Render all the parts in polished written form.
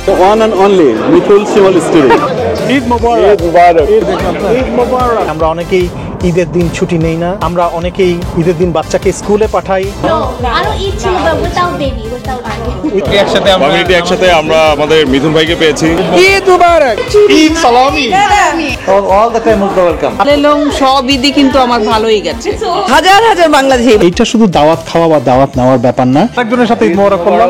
The one and only Mithun Shimal student. Eid Mobarak. Eid Mubarak. Eid মোবারক। আমরা অনেকেই ঈদের দিন ছুটি নেই না, আমরা অনেকেই ঈদের দিন বাচ্চাকে স্কুলে পাঠাই। আরো ঈদ ছিল but without baby, without baby. একসাথে আমরা আমাদের মিথুন ভাইকে পেয়েছি। ঈদ মোবারক। ঈদ সালামি। all the time most welcome এবং সব ঈদই কিন্তু আমার ভালোই গেছে। হাজার হাজার বাংলাদেশি। এইটা শুধু দাওয়াত খাওয়া বা দাওয়াত নেওয়ার ব্যাপার না, একজনের সাথে ঈদ মোবারক করলাম।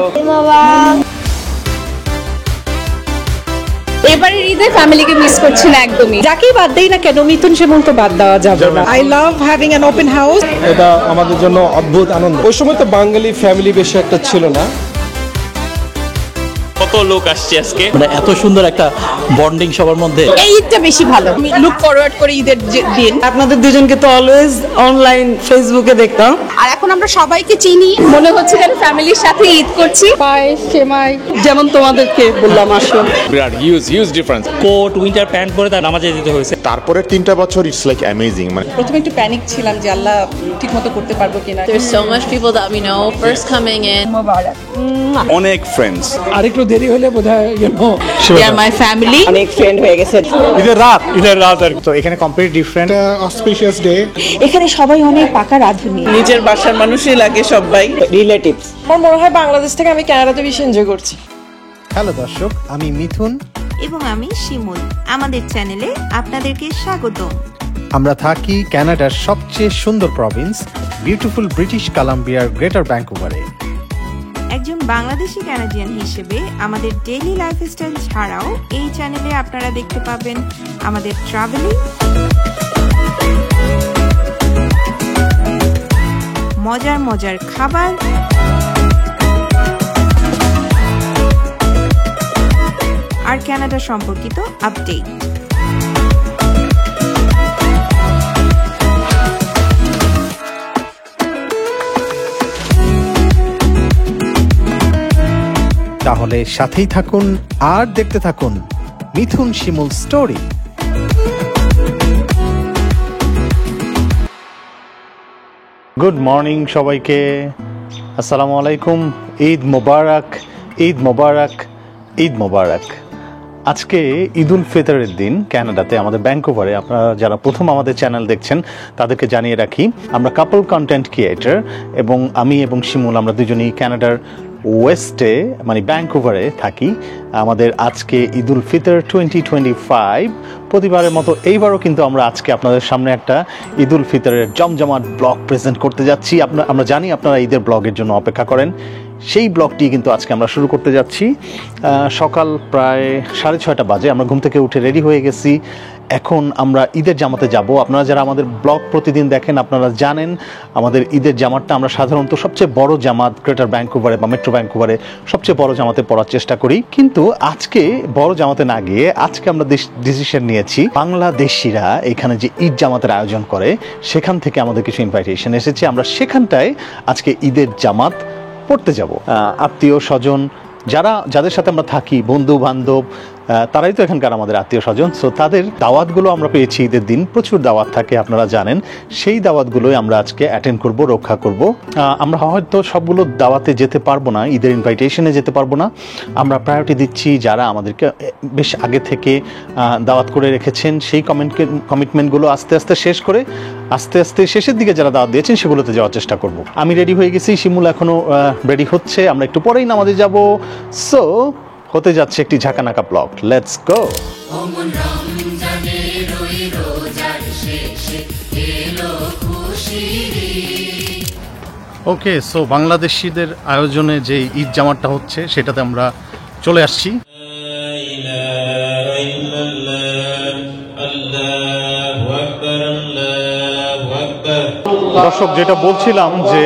এবারের ঈদে ফ্যামিলিকে মিস করছি না একদমই। যাকেই বাদ দেই না কেন মিথুন শিমুল তো বাদ দেওয়া যাবে না। I love having an open house. এটা আমাদের জন্য অদ্ভুত আনন্দ। ওই সময় তো বাঙালি ফ্যামিলি বেশি একটা ছিল না। কত লোক আসছে আজকে, মানে এত সুন্দর একটা বন্ডিং সবার মধ্যে। এই ঈদটা বেশি ভালো। লুক ফরওয়ার্ড করে ঈদের দিন। আপনাদের দুজনকে তো অলওয়েজ অনলাইন ফেসবুকে দেখতাম, আর এখন আমরা সবাইকে চিনি। মনে হচ্ছে যেন ফ্যামিলির সাথে ঈদ করছি। পায়েস সেমাই যেমন তোমাদেরকে বললাম আসো। বিরাট huge difference. Coat winter pant পরে তার নামাজে যেতে হয়েছে। তারপরে 3টা বছর ইটস লাইক অ্যামেজিং। মানে প্রথমে একটু প্যানিক ছিলাম যে আল্লাহ ঠিকমতো করতে পারবো কিনা। There's so much people that we know first coming in. অনেক ফ্রেন্ডস। আরেকটু দেরি হলে বোধহয় They are my family. অনেক ফ্রেন্ড হয়ে গেছে। ঈদের রাত আর তো এখানে কমপ্লিট ডিফারেন্ট অসপিশিয়াস ডে। এখানে সবাই অনেক পাকা রাঁধুনি। নিজের বাসার মানুষই লাগে সবাই। রিলেটিভস। আমার মনে হয় বাংলাদেশ থেকে আমি কানাডাতে বেশি এনজয় করছি। হ্যালো দর্শক, আমি মিথুন এবং আমি শিমুল। আমাদের চ্যানেলে আপনাদেরকে স্বাগতম। আমরা থাকি কানাডার সবচেয়ে সুন্দর প্রভিন্স বিউটিফুল ব্রিটিশ কলাম্বিয়ার গ্রেটার ভ্যাঙ্কুভারে। একজন বাংলাদেশি কানাডিয়ান হিসেবে আমাদের ডেইলি লাইফস্টাইল ছাড়াও এই চ্যানেলে আপনারা দেখতে পাবেন আমাদের ট্রাভেলিং, মজার খাবার, আর কানাডা সম্পর্কিত আপডেট। তাহলে সাথেই থাকুন আর দেখতে থাকুন মিথুন শিমুল স্টোরি। গুড মর্নিং সবাইকে, আসসালামু আলাইকুম। ঈদ মোবারক, ঈদ মোবারক, ঈদ মোবারক। আজকে ঈদ উল ফিতরের দিন কানাডাতে আমাদের ভ্যাঙ্কুভারে। আপনারা যারা প্রথম আমাদের চ্যানেল দেখছেন তাদেরকে জানিয়ে রাখি, আমরা কাপল কন্টেন্ট ক্রিয়েটর এবং আমি এবং শিমুল আমরা দুজনেই কানাডার ওয়েস্টে মানে ভ্যাঙ্কুভারে থাকি। আমাদের আজকে ঈদ উল ফিতর 2025 প্রতিবারের মতো এইবারও কিন্তু আমরা আজকে আপনাদের সামনে একটা ঈদ উল ফিতরের জমজমাট ব্লগ প্রেজেন্ট করতে যাচ্ছি। আমরা জানি আপনারা ঈদের ব্লগের জন্য অপেক্ষা করেন, সেই ব্লগটি কিন্তু আজকে আমরা শুরু করতে যাচ্ছি। সকাল প্রায় 6:30 বাজে, আমরা ঘুম থেকে উঠে রেডি হয়ে গেছি। এখন আমরা ঈদের জামাতে যাব। আপনারা যারা আমাদের ব্লগ প্রতিদিন দেখেন আপনারা জানেন আমাদের ঈদের জামাতটা আমরা সাধারণত সবচেয়ে বড় জামাত গ্রেটার ভ্যাঙ্কুভারে বা মেট্রো ভ্যাঙ্কুভারে সবচেয়ে বড় জামাতে পড়ার চেষ্টা করি, কিন্তু আজকে বড় জামাতে না গিয়ে আজকে আমরা ডিসিশন নিয়েছি বাংলাদেশিরা এখানে যে ঈদ জামাতের আয়োজন করে সেখান থেকে আমাদের কিছু ইনভাইটেশন এসেছে। আমরা সেখানটায় আজকে ঈদের জামাত পড়তে যাব। আত্মীয় স্বজন যাদের সাথে আমরা থাকি, বন্ধু বান্ধব, তারাই তো এখানকার আমাদের আত্মীয় স্বজন। সো তাদের দাওয়াতগুলো আমরা পেয়েছি ঈদের দিন, প্রচুর দাওয়াত থাকে আপনারা জানেন। সেই দাওয়াতগুলোই আমরা আজকে অ্যাটেন্ড করব, রক্ষা করব। আমরা হয়তো সবগুলো দাওয়াতে যেতে পারবো না, ঈদের ইনভাইটেশনে যেতে পারবো না। আমরা প্রায়োরিটি দিচ্ছি যারা আমাদেরকে বেশ আগে থেকে দাওয়াত করে রেখেছেন, সেই কমিটমেন্টগুলো আস্তে আস্তে শেষ করে আস্তে আস্তে শেষের দিকে যারা দাওয়াত দিয়েছেন সেগুলোতে যাওয়ার চেষ্টা করব। আমি রেডি হয়ে গেছি, শিমুল এখনো রেডি হচ্ছে, আমরা একটু পরেই নামাজে যাব। সো হতে যাচ্ছে একটি ঝাঁকানাকা blog. Let's go. Okay, so বাংলাদেশিদের আয়োজনে যে ঈদ জামাতটা হচ্ছে সেটাতে আমরা চলে আসছি। দর্শক, যেটা বলছিলাম যে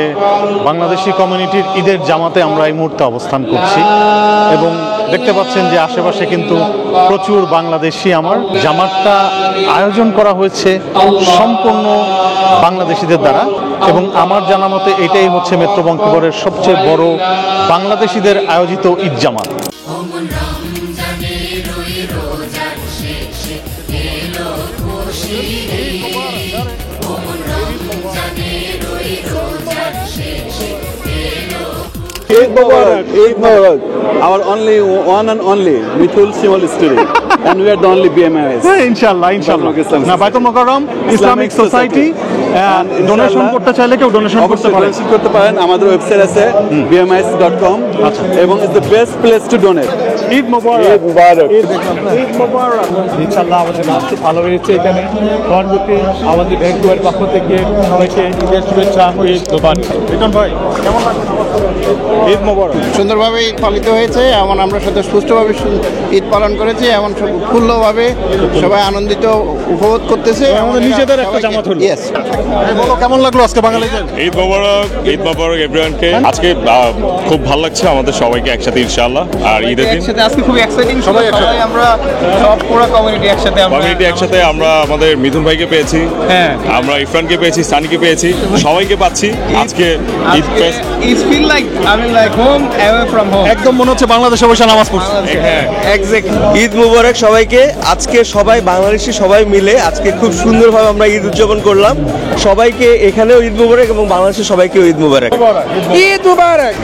বাংলাদেশি কমিউনিটির ঈদের জামাতে আমরা এই মুহূর্তে অবস্থান করছি এবং দেখতে পাচ্ছেন যে আশেপাশে কিন্তু প্রচুর বাংলাদেশি। আমার জামাতটা আয়োজন করা হয়েছে সম্পূর্ণ বাংলাদেশিদের দ্বারা এবং আমার জানা মতে এটাই হচ্ছে মেট্রো ভ্যাঙ্কুভারের সবচেয়ে বড় বাংলাদেশিদের আয়োজিত ঈদ জামাত। Eid Mubarak. Eid Mubarak. Our only one and only Mithul Shimal student, and we are the only BMIS. ইনশাআল্লাহ ইনশাআল্লাহ না বাইতুল মোকাররম ইসলামিক সোসাইটি ডোনেশন করতে চাইলে কেউ ডোনেশন করতে পারে ডোনেশন করতে পারেন। আমাদের ওয়েবসাইট আছে bmis.com এবং it's the best place to donate. Eid মোবারক ঈদ মুবারক। ঈদ মোবারক ইনশাআল্লাহ আমাদের নাচটি ভালো হয়েছে এখানে পরবর্তী আমাদের ভ্যাঙ্কুভার পক্ষ থেকে সবাইকে ঈদের শুভেচ্ছা ও ঈদ মোবারক। রিটন ভাই কেমন লাগছে? ঈদ মোবারক। সুন্দরভাবে ঈদ পালিত হয়েছে, এমন আমরা সাথে সুষ্ঠুভাবে ঈদ পালন করেছি, এমন উৎফুল্লভাবে সবাই আনন্দিত উপভোগ করতেছে। আমাদের নিজেদের একটা জামাত হলো। ইয়েস, বলো কেমন লাগলো আজকে বাঙালিদের? ঈদ মোবারক। ঈদ মোবারক এভরিওয়ানকে। আজকে খুব ভালো লাগছে আমাদের সবাইকে একসাথে ইনশাআল্লাহ। আর ঈদের দিন একসাথে আজকে খুব এক্সাইটিং, সবাই আমরা সব পুরো কমিউনিটি একসাথে আমরা আমাদের মিথুন ভাইকে পেয়েছি, হ্যাঁ আমরা ইরফানকে পেয়েছি, সানিকে পেয়েছি, সবাইকে পাচ্ছি আজকে Eid fest. It's feel like home away from home. একদম মনে হচ্ছে বাংলাদেশে বসে নামাজ পড়ছে। হ্যাঁ এক্স্যাক্টলি। ঈদ মুবারক সবাইকে। আজকে সবাই বাংলাদেশি সবাই মিলে আজকে খুব সুন্দরভাবে আমরা ঈদ উদযাপন করলাম। সবাইকে এখানেও ঈদ মুবারক এবং বাংলাদেশের সবাইকেও ঈদ মুবারক। ঈদ মুবারক।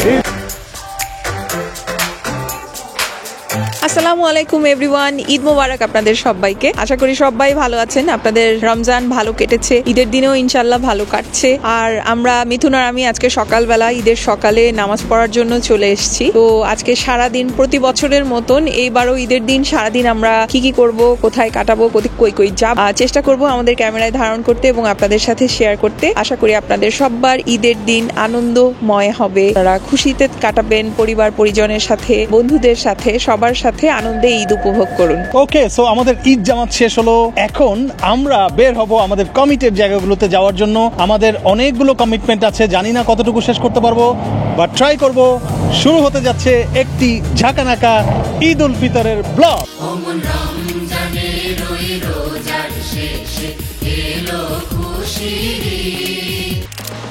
আসসালামু আলাইকুম এভরিওয়ান, ঈদ মোবারক আপনাদের সবাইকে। আশা করি সবাই ভালো আছেন, আপনাদের রমজান ভালো কেটেছে, ঈদের দিনেও ইনশাল্লাহ ভালো কাটছে। আর আমরা মিথুন আর আমি আজকে সকালবেলা ঈদের সকালে নামাজ পড়ার জন্য চলে এসেছি। তো আজকে সারাদিন প্রতি বছরের মতন এইবারও ঈদের দিন সারাদিন আমরা কি করব, কোথায় কাটাবো, কই যাব চেষ্টা করব আমাদের ক্যামেরায় ধারণ করতে এবং আপনাদের সাথে শেয়ার করতে। আশা করি আপনাদের সবার ঈদের দিন আনন্দময় হবে, আপনারা খুশিতে কাটাবেন, পরিবার পরিজনের সাথে, বন্ধুদের সাথে, সবার সাথে আনন্দে ঈদ উপভোগ করুন। ওকে, সো আমাদের ঈদ জামাত শেষ হলো। এখন আমরা বের হব আমাদের কমিটেড জায়গাগুলোতে যাওয়ার জন্য। আমাদের অনেকগুলো কমিটমেন্ট আছে, জানি না কতটুকু শেষ করতে পারবো, বাট ট্রাই করব। শুরু হতে যাচ্ছে একটি ঝাঁকানাকা ঈদ উল ফিতরের ব্লগ।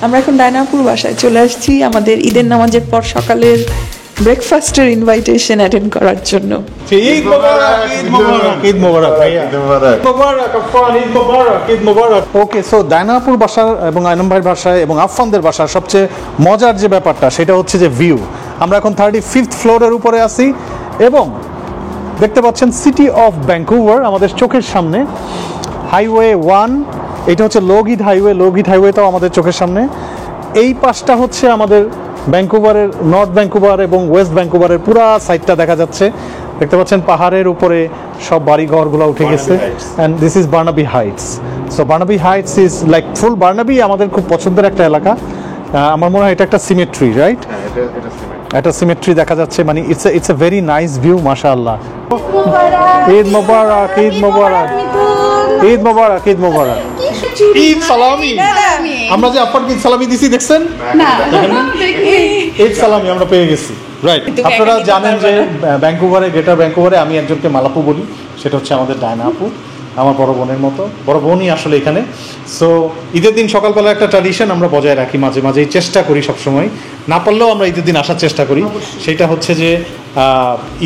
আমরা এখন ডায়নাপুর বাসায় চলে আসছি আমাদের ঈদের নামাজের পর সকালের ব্রেকফাস্টের ইনভাইটেশন অ্যাটেন্ড করার জন্য। ঈদ মোবারক, ঈদ মোবারক, ঈদ মোবারক ভাইয়া, ঈদ মোবারক আফফান, ঈদ মোবারক, ঈদ মোবারক। ওকে, সো ডায়নাপুর বাসার এবং আয়নম ভাইয়ের বাসায় এবং আফফানদের বাসার সবচেয়ে মজার যে ব্যাপারটা সেটা হচ্ছে যে ভিউ। আমরা এখন 35th ফ্লোরের উপরে আছি এবং দেখতে পাচ্ছেন সিটি অফ ভ্যাঙ্কুভার আমাদের চোখের সামনে। হাইওয়ে 1, এটা হচ্ছে লোগিট হাইওয়ে, লোগিট হাইওয়েটাও আমাদের চোখের সামনে। এই পাশটা হচ্ছে আমাদের ভ্যাঙ্কুভারের নর্থ ভ্যাঙ্কুভার এবং ওয়েস্ট ভ্যাঙ্কুভারের পুরা সাইডটা দেখা যাচ্ছে। দেখতে পাচ্ছেন পাহাড়ের উপরে সব বাড়িঘরগুলো উঠে গেছে। And this is Bernabéu Heights. So Bernabéu Heights is like full Bernabéu আমাদের খুব পছন্দের একটা এলাকা। আমার মনে হয় এটা একটা সিমেট্রি, রাইট? একটা সিমেট্রি দেখা যাচ্ছে, মানে it's a very nice view, মাশাআল্লাহ। ঈদ মোবারক, ঈদ মোবারক, ঈদ মোবারক, ঈদ মোবারক। ঈদ সালামি, আমরা যে আপনার ঈদ সালামি দিছি দেখছেন? ঈদ সালামি আমরা পেয়ে গেছি, রাইট? আপনারা জানেন যে ভ্যাঙ্কুভারে, গ্রেটার ভ্যাঙ্কুভারে আমি একজনকে মালাপু বলি, সেটা হচ্ছে আমাদের ডায়না আপু, আমার বড় বোনের মতো, বড় বোনই আসলে এখানে। সো ঈদের দিন সকালবেলা একটা ট্র্যাডিশন আমরা বজায় রাখি, মাঝে মাঝেই চেষ্টা করি, সবসময় না পারলেও আমরা ঈদের দিন আসার চেষ্টা করি। সেটা হচ্ছে যে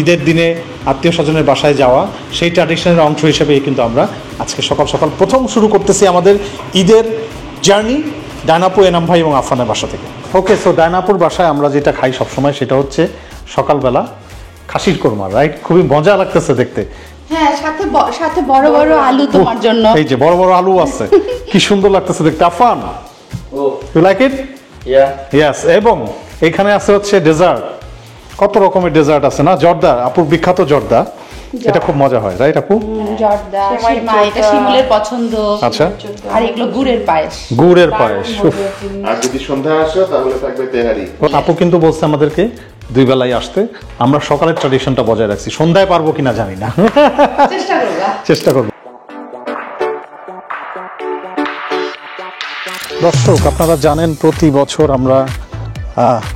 ঈদের দিনে আত্মীয় স্বজনের বাসায় যাওয়া, সেই ট্র্যাডিশনের অংশ হিসেবে কিন্তু আমরা আজকে সকাল সকাল প্রথম শুরু করতেছি আমাদের ঈদের জার্নি ডায়নাপুর, এনাম ভাই এবং আফফানের বাসা থেকে। ওকে, সো ডায়নাপুর বাসায় আমরা যেটা খাই সবসময় সেটা হচ্ছে সকালবেলা খাসির কোরমা, রাইট? খুবই মজা লাগতেছে দেখতে। হ্যাঁ, সাথে বড় বড় আলু তোমার জন্য। এই যে বড় বড় আলু আছে, কি সুন্দর লাগতেছে দেখতে। Affan, you like it? Yes. এবং এখানে আছে হচ্ছে ডেজার্ট, কত রকমের ডেজার্ট আছে না? জর্দা, আপুর বিখ্যাত জর্দা, এটা খুব মজা হয়, রাইট আপু? জর্দা, সেমাই, এটা শিমুলের পছন্দ। আচ্ছা, আর এগুলো গুড়ের পায়েস। গুড়ের পায়েস। আর যদি সন্ধ্যা আসে তাহলে থাকবে তেহারি। আপু কিন্তু বলছে আমাদেরকে 2 বেলায় আসতে। আমরা সকালের ট্র্যাডিশনটা বজায় রাখছি, সন্ধ্যায় পারবো কিনা জানি না, চেষ্টা করবো। দর্শক, আপনারা জানেন প্রতি বছর আমরা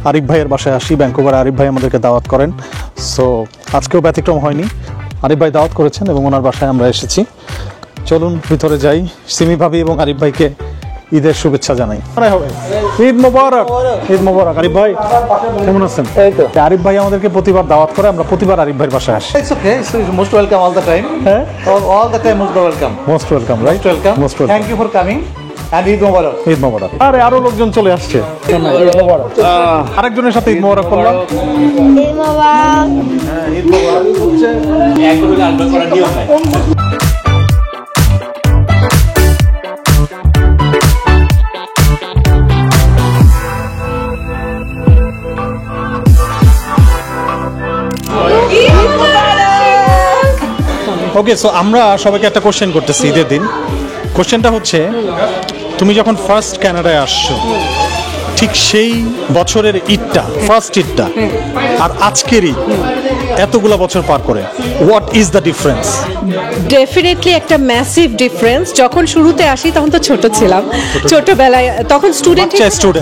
আরিফ ভাইয়ের বাসায় আসি, ভ্যাঙ্কুভারে আরিফ ভাই আমাদেরকে দাওয়াত করেন। সো আজকেও ব্যতিক্রম হয়নি, আরিফ ভাই দাওয়াত করেছেন এবং ওনার বাসায় আমরা এসেছি। চলুন ভিতরে যাই, সিমি ভাবি এবং আরিফ ভাইকে ঈদের শুভেচ্ছা জানাই। ঈদ মোবারক, ঈদ মোবারক। আরিফ ভাই কেমন আছেন? আরিফ ভাই আমাদেরকে প্রতিবার দাওয়াত করে, আমরা প্রতিবার আরিফ ভাইয়ের বাসায় আসি। It's okay. So you're most welcome all the time. হ্যাঁ, All the time most welcome. Most welcome, right? Most welcome. Most welcome. Thank you for coming. And Eid মোবারক। ঈদ মোবারক। আরে আরো লোকজন চলে আসছে। আরেকজনের সাথে ঈদ মোবারক করলাম। ঈদ মোবারক। ঈদ মোবারক হচ্ছে একদমই আনন্দ করার নিয়ম নাই। ওকে, সো আমরা সবাইকে একটা কোশ্চেন করতেছি ঈদের দিন। কোশ্চেনটা হচ্ছে, তুমি যখন ফার্স্ট কানাডায় আসছো, ঠিক সেই বছরের ঈদটা, ফার্স্ট ঈদটা আর আজকের ঈদ এতগুলা বছর পার করে, what is the difference? Definitely একটা ম্যাসিভ ডিফারেন্স। যখন শুরুতে আসি তখন তো ছোট ছিলাম, ছোটবেলায় তখন স্টুডেন্ট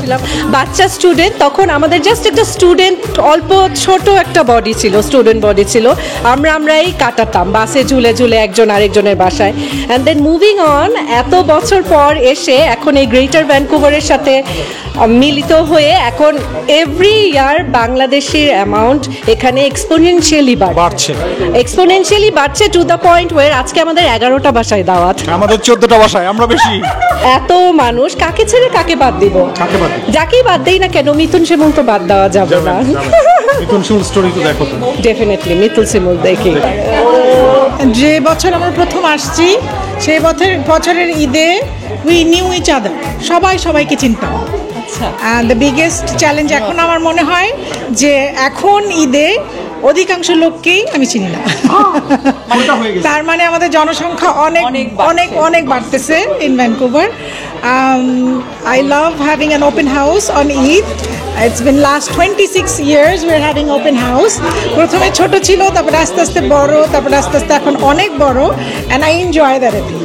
ছিলাম, বাচ্চা স্টুডেন্ট। তখন আমাদের জাস্ট একটা স্টুডেন্ট, অল্প ছোট একটা বডি ছিল, স্টুডেন্ট বডি ছিল। আমরাই কাটাতাম বাসে ঝুলে ঝুলে একজন আরেকজনের বাসায়। অ্যান্ড দেন মুভিং অন, এত বছর পর এসে এখন এই গ্রেটার ভ্যানকুভারের সাথে মিলিত হয়ে এখন এভরি ইয়ার বাংলাদেশের অ্যামাউন্ট এখানে এক্সপোনেনশিয়ালি বাড়ছে, এক্সপোনেনশিয়ালি বাড়ছে টু দ্য পয়েন্ট ওয়ে আজকে আমাদের 11টা বাসায় দাওয়াত, আমাদের 14টা বাসায়, আমরা বেশি। এত মানুষ, কাকে ছেড়ে কাকে বাদ দিব? যাকেই বাদ দেই না কেন, মিথুন শিমুল তো বাদ দেওয়া যাবে না। মিথুন শিমুল স্টোরি তো দেখো। ডেফিনেটলি মিথুন শিমুল দেখি। যে বছর আমরা প্রথম আসছি সেই বছরের ঈদে উই নিউ ইচ আদার, সবাই সবাইকে চিনতাম। দ্য বিগেস্ট চ্যালেঞ্জ এখন আমার মনে হয় যে এখন ঈদে অধিকাংশ লোককেই আমি চিনি না। তার মানে আমাদের জনসংখ্যা অনেক অনেক অনেক বাড়তেছে in Vancouver. I love having an open house on Eid. It's been last 26 years we're having open house. প্রথমে ছোট ছিল, তারপরে আস্তে আস্তে বড়, তারপরে আস্তে আস্তে এখন অনেক বড়, and I enjoy that a lot.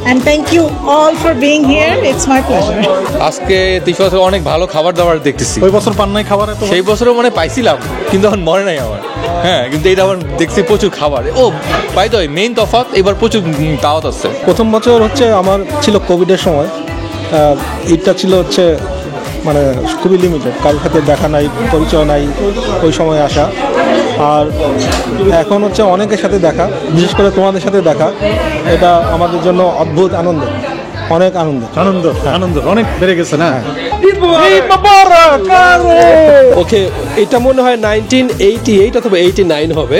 And thank you all for being here. It's my pleasure. আজকে তিফাতে অনেক ভালো খাবার দাবার দেখতেছি। ওই বছর পান নাই খাবার? সেই বছরও মানে পাইছিলাম, কিন্তু এখন মনে নাই আমার। হ্যাঁ, কিন্তু এটা আবার দেখছি প্রচুর খাবার। ও বাই দ্য ওয়ে, মেইন তফাৎ এবার প্রচুর দাওয়াত আছে। প্রথম বছর হচ্ছে আমার ছিল কোভিডের সময়, ঈদটা ছিল হচ্ছে মানে খুবই লিমিটেড, কারোর সাথে দেখা নাই, পরিচয় নাই ওই সময় আসা। আর এখন হচ্ছে অনেকের সাথে দেখা, বিশেষ করে তোমাদের সাথে দেখা, এটা আমাদের জন্য অদ্ভুত আনন্দ, অনেক আনন্দ আনন্দ আনন্দ অনেক বেড়ে গেছে না? ওকে, এটা মনে হয় 1988 অথবা 89 হবে।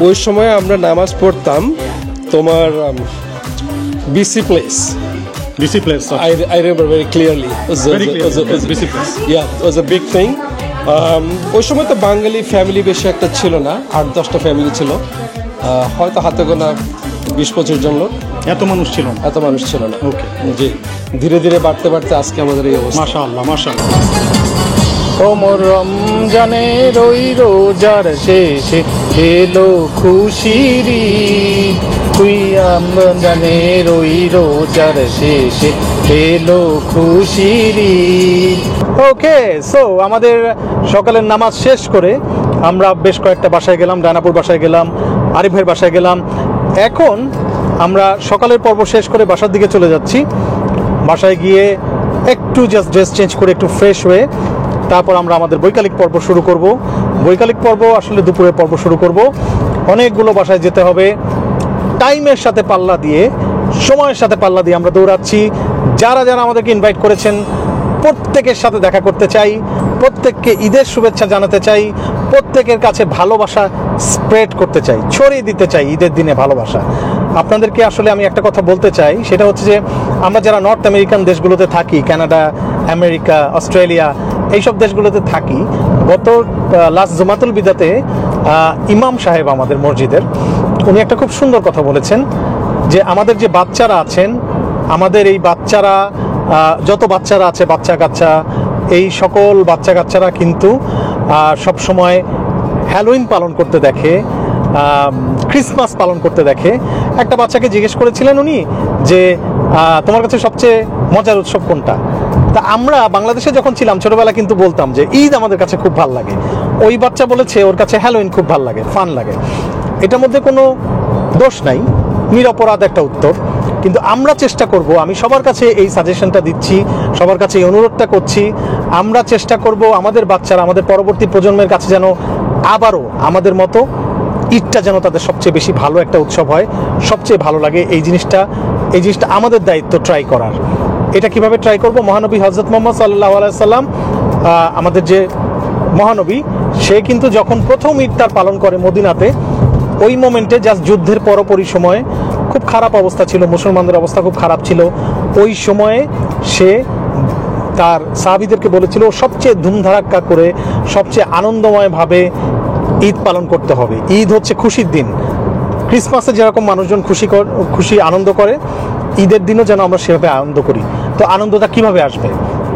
ওই সময় আমরা নামাজ পড়তাম তোমার BC place. BC Place. I remember very clearly. BC Place. Yeah, it was a big thing. ওই সময় তো বাঙালি ফ্যামিলি বেশি একটা ছিল না, 8-10টা ফ্যামিলি ছিল, হয়তো হাতে গোনা 20-25 জন লোক। এত মানুষ ছিল না? এত মানুষ ছিল না। ওকে, জি, ধীরে ধীরে বাড়তে বাড়তে আজকে আমাদের এই অবস্থা। মাশাআল্লাহ মাশাআল্লাহ। ওমর রমজানের ওই রোজার শেষে এলো খুশির ঈদ, তুই রমজানের ওই রোজার শেষে এলো খুশির ঈদ। ওকে, সো আমাদের সকালের নামাজ শেষ করে আমরা বেশ কয়েকটা বাসায় গেলাম, ডায়নাপুর বাসায় গেলাম, আরিফ ভাইয়ের বাসায় গেলাম। এখন আমরা সকালের পর্ব শেষ করে বাসার দিকে চলে যাচ্ছি। বাসায় গিয়ে একটু জাস্ট ড্রেস চেঞ্জ করে একটু ফ্রেশ হয়ে তারপর আমরা আমাদের বৈকালিক পর্ব শুরু করব। বৈকালিক পর্ব আসলে দুপুরের পর্ব শুরু করব। অনেকগুলো বাসায় যেতে হবে, টাইমের সাথে পাল্লা দিয়ে, সময়ের সাথে পাল্লা দিয়ে আমরা দৌড়াচ্ছি। যারা যারা আমাদেরকে ইনভাইট করেছেন প্রত্যেকের সাথে দেখা করতে চাই, প্রত্যেককে ঈদের শুভেচ্ছা জানাতে চাই, প্রত্যেকের কাছে ভালোবাসা স্প্রেড করতে চাই, ছড়িয়ে দিতে চাই ঈদের দিনে ভালোবাসা। আপনাদেরকে আসলে আমি একটা কথা বলতে চাই, সেটা হচ্ছে যে আমরা যারা নর্থ আমেরিকান দেশগুলোতে থাকি, কানাডা, আমেরিকা, অস্ট্রেলিয়া, এইসব দেশগুলোতে থাকি, গত লাস্ট জুমাতুল বিদাতে ইমাম সাহেব আমাদের মসজিদের, উনি একটা খুব সুন্দর কথা বলেছেন যে আমাদের যে বাচ্চারা আছেন, আমাদের এই বাচ্চারা, যত বাচ্চারা আছে, বাচ্চা কাচ্চা, এই সকল বাচ্চা কাচ্চারা কিন্তু সব সময় হ্যালোইন পালন করতে দেখে, ক্রিসমাস পালন করতে দেখে। একটা বাচ্চাকে জিজ্ঞেস করেছিলেন উনি যে তোমার কাছে সবচেয়ে মজার উৎসব কোনটা? তা আমরা বাংলাদেশে যখন ছিলাম ছোটবেলা কিন্তু বলতাম যে ঈদ আমাদের কাছে খুব ভালো লাগে। ওই বাচ্চা বলেছে ওর কাছে হ্যালোইন খুব ভালো লাগে, ফান লাগে। এটার মধ্যে কোনো দোষ নাই, নিরপরাধ একটা উত্তর। কিন্তু আমরা চেষ্টা করব, আমি সবার কাছে এই সাজেশনটা দিচ্ছি, সবার কাছে এই অনুরোধটা করছি, আমরা চেষ্টা করব আমাদের বাচ্চারা, আমাদের পরবর্তী প্রজন্মের কাছে যেন আবারও আমাদের মতো ঈদটা যেন তাদের সবচেয়ে বেশি ভালো একটা উৎসব হয়, সবচেয়ে ভালো লাগে। এই জিনিসটা আমাদের দায়িত্ব ট্রাই করার। এটা কিভাবে ট্রাই করব? মহানবী হযরত মুহাম্মদ সাল্লাল্লাহু আলাইহি সাল্লাম, আমাদের যে মহানবী, সে কিন্তু যখন প্রথম ঈদ তার পালন করে মদিনাতে, ওই মোমেন্টে জাস্ট যুদ্ধের পরপরই সময়ে খুব খারাপ অবস্থা ছিল, মুসলমানদের অবস্থা খুব খারাপ ছিল। ওই সময়ে সে তার সাহাবীদেরকে বলেছিল সবচেয়ে ধুমধারাক্কা করে, সবচেয়ে আনন্দময়ভাবে ঈদ পালন করতে হবে। ঈদ হচ্ছে খুশির দিন। ক্রিসমাসে যেরকম মানুষজন খুশি আনন্দ করে, ঈদের দিনও যেন আমরা সেভাবে আনন্দ করি। তো আনন্দটা কিভাবে আসবে?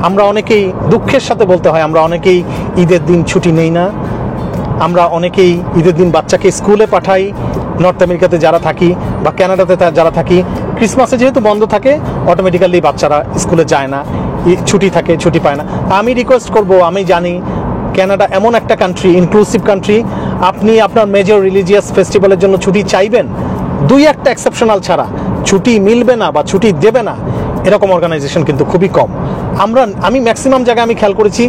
আমরা অনেকেই দুঃখের সাথে বলতে হয়, আমরা অনেকেই ঈদের দিন ছুটি নেই না। আমরা অনেকেই ঈদের দিন বাচ্চাকে স্কুলে পাঠাই, নর্থ আমেরিকাতে যারা থাকি বা কানাডাতে যারা থাকি। ক্রিসমাসে যেহেতু বন্ধ থাকে, অটোমেটিক্যালি বাচ্চারা স্কুলে যায় না, ছুটি থাকে, ছুটি পায় না। আমি রিকোয়েস্ট করব, আমি জানি কানাডা এমন একটা কান্ট্রি, ইনক্লুসিভ কান্ট্রি, আপনি আপনার মেজর রিলিজিয়াস ফেস্টিভ্যালের জন্য ছুটি চাইবেন, 2-1টা এক্সেপশনাল ছাড়া ছুটি মিলবে না বা ছুটি দেবে না, এরকম অর্গানাইজেশন কিন্তু খুবই কম। আমি ম্যাক্সিমাম জায়গায় আমি খেয়াল করেছি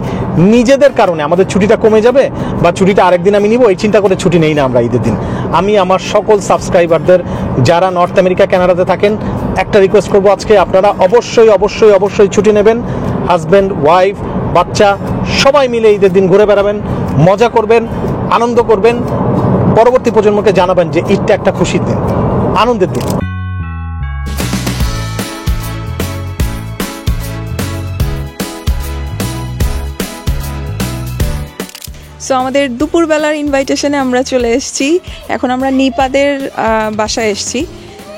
নিজেদের কারণে আমাদের ছুটিটা কমে যাবে বা ছুটিটা আরেকদিন আমি নিব, এই চিন্তা করে ছুটি নেই না আমরা ঈদের দিন। আমি আমার সকল সাবস্ক্রাইবারদের যারা নর্থ আমেরিকা কানাডাতে থাকেন একটা রিকোয়েস্ট করব, আজকে আপনারা অবশ্যই অবশ্যই অবশ্যই ছুটি নেবেন। হাজব্যান্ড, ওয়াইফ, বাচ্চা সবাই মিলে ঈদের দিন ঘুরে বেড়াবেন, মজা করবেন, আনন্দ করবেন, পরবর্তী প্রজন্মকে জানাবেন যে ঈদটা একটা খুশির দিন, আনন্দের দিন। সো আমাদের দুপুরবেলার ইনভাইটেশনে আমরা চলে এসেছি। এখন আমরা নিপাদের বাসায় এসেছি।